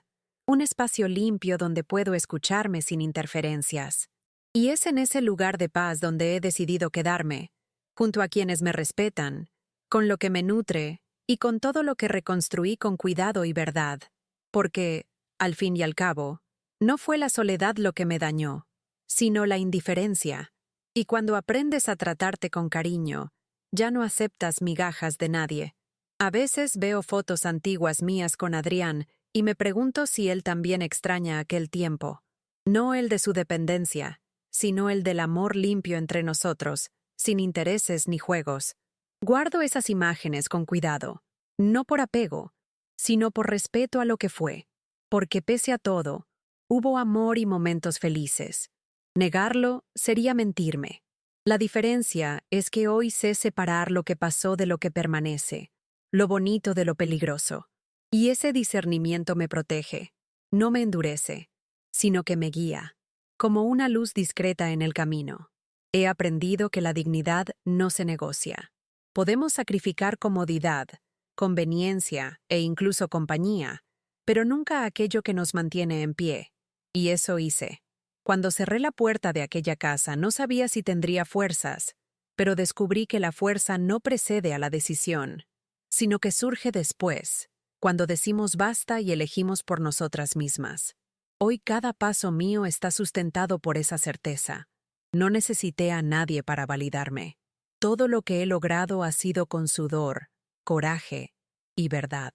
un espacio limpio donde puedo escucharme sin interferencias. Y es en ese lugar de paz donde he decidido quedarme, junto a quienes me respetan, con lo que me nutre y con todo lo que reconstruí con cuidado y verdad. Porque, al fin y al cabo, no fue la soledad lo que me dañó, sino la indiferencia. Y cuando aprendes a tratarte con cariño, ya no aceptas migajas de nadie. A veces veo fotos antiguas mías con Adrián y me pregunto si él también extraña aquel tiempo. No el de su dependencia, sino el del amor limpio entre nosotros, sin intereses ni juegos. Guardo esas imágenes con cuidado, no por apego, sino por respeto a lo que fue, porque pese a todo, hubo amor y momentos felices. Negarlo sería mentirme. La diferencia es que hoy sé separar lo que pasó de lo que permanece, lo bonito de lo peligroso. Y ese discernimiento me protege, no me endurece, sino que me guía, como una luz discreta en el camino. He aprendido que la dignidad no se negocia. Podemos sacrificar comodidad, conveniencia e incluso compañía, pero nunca aquello que nos mantiene en pie. Y eso hice. Cuando cerré la puerta de aquella casa no sabía si tendría fuerzas, pero descubrí que la fuerza no precede a la decisión, sino que surge después, cuando decimos basta y elegimos por nosotras mismas. Hoy cada paso mío está sustentado por esa certeza. No necesité a nadie para validarme. Todo lo que he logrado ha sido con sudor, coraje y verdad.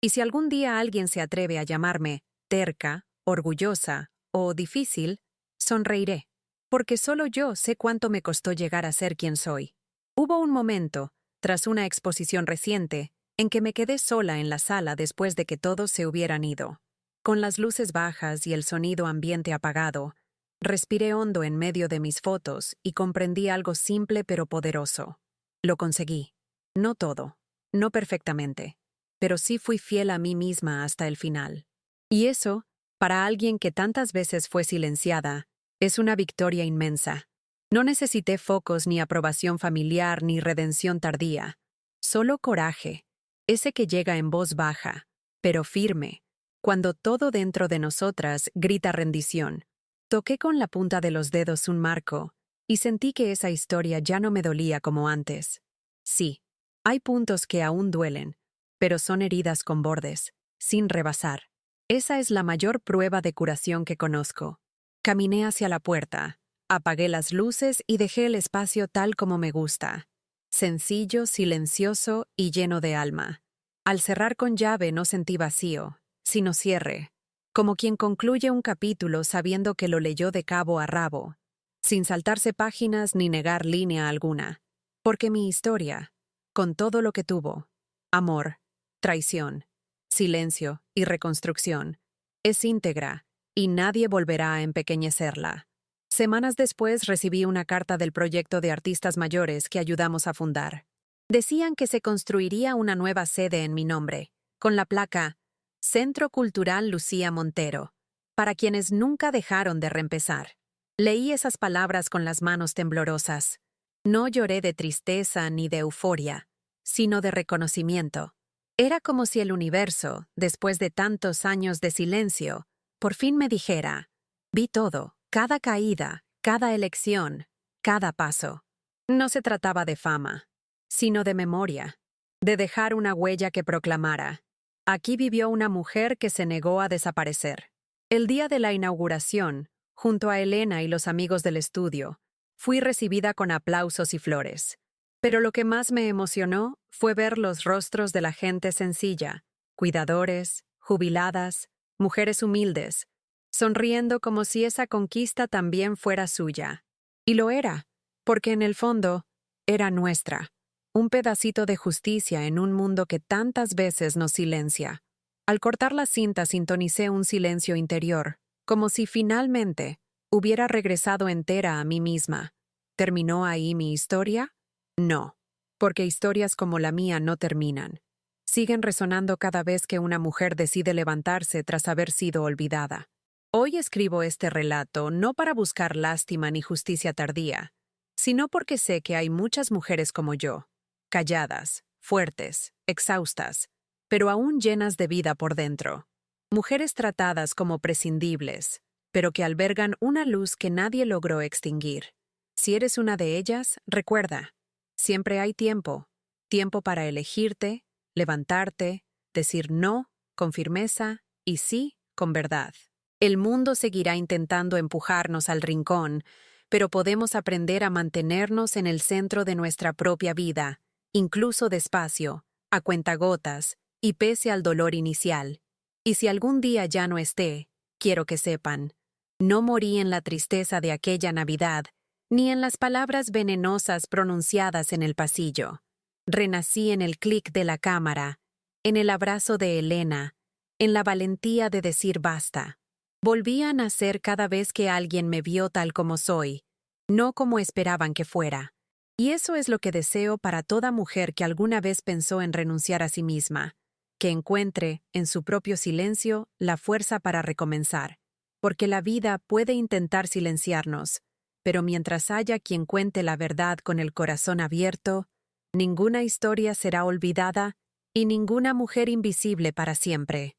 Y si algún día alguien se atreve a llamarme terca, orgullosa o difícil, sonreiré, porque solo yo sé cuánto me costó llegar a ser quien soy. Hubo un momento, tras una exposición reciente, en que me quedé sola en la sala después de que todos se hubieran ido. Con las luces bajas y el sonido ambiente apagado, respiré hondo en medio de mis fotos y comprendí algo simple pero poderoso. Lo conseguí. No todo, no perfectamente, pero sí fui fiel a mí misma hasta el final. Y eso, para alguien que tantas veces fue silenciada, es una victoria inmensa. No necesité focos ni aprobación familiar ni redención tardía. Solo coraje, ese que llega en voz baja, pero firme, cuando todo dentro de nosotras grita rendición. Toqué con la punta de los dedos un marco y sentí que esa historia ya no me dolía como antes. Sí, hay puntos que aún duelen, pero son heridas con bordes, sin rebasar. Esa es la mayor prueba de curación que conozco. Caminé hacia la puerta, apagué las luces y dejé el espacio tal como me gusta. Sencillo, silencioso y lleno de alma. Al cerrar con llave no sentí vacío, sino cierre, como quien concluye un capítulo sabiendo que lo leyó de cabo a rabo, sin saltarse páginas ni negar línea alguna. Porque mi historia, con todo lo que tuvo, amor, traición, silencio y reconstrucción, es íntegra y nadie volverá a empequeñecerla. Semanas después recibí una carta del proyecto de artistas mayores que ayudamos a fundar. Decían que se construiría una nueva sede en mi nombre, con la placa Centro Cultural Lucía Montero, para quienes nunca dejaron de reempezar. Leí esas palabras con las manos temblorosas. No lloré de tristeza ni de euforia, sino de reconocimiento. Era como si el universo, después de tantos años de silencio, por fin me dijera: vi todo, cada caída, cada elección, cada paso. No se trataba de fama, sino de memoria, de dejar una huella que proclamara: aquí vivió una mujer que se negó a desaparecer. El día de la inauguración, junto a Elena y los amigos del estudio, fui recibida con aplausos y flores. Pero lo que más me emocionó fue ver los rostros de la gente sencilla, cuidadores, jubiladas, mujeres humildes, sonriendo como si esa conquista también fuera suya. Y lo era, porque en el fondo, era nuestra. Un pedacito de justicia en un mundo que tantas veces nos silencia. Al cortar la cinta sintonicé un silencio interior, como si finalmente hubiera regresado entera a mí misma. ¿Terminó ahí mi historia? No, porque historias como la mía no terminan. Siguen resonando cada vez que una mujer decide levantarse tras haber sido olvidada. Hoy escribo este relato no para buscar lástima ni justicia tardía, sino porque sé que hay muchas mujeres como yo, calladas, fuertes, exhaustas, pero aún llenas de vida por dentro. Mujeres tratadas como prescindibles, pero que albergan una luz que nadie logró extinguir. Si eres una de ellas, recuerda, siempre hay tiempo, tiempo para elegirte, levantarte, decir no con firmeza y sí con verdad. El mundo seguirá intentando empujarnos al rincón, pero podemos aprender a mantenernos en el centro de nuestra propia vida, incluso despacio, a cuentagotas y pese al dolor inicial. Y si algún día ya no esté, quiero que sepan, no morí en la tristeza de aquella Navidad, ni en las palabras venenosas pronunciadas en el pasillo. Renací en el clic de la cámara, en el abrazo de Elena, en la valentía de decir basta. Volví a nacer cada vez que alguien me vio tal como soy, no como esperaban que fuera. Y eso es lo que deseo para toda mujer que alguna vez pensó en renunciar a sí misma, que encuentre, en su propio silencio, la fuerza para recomenzar. Porque la vida puede intentar silenciarnos, pero mientras haya quien cuente la verdad con el corazón abierto, ninguna historia será olvidada y ninguna mujer invisible para siempre.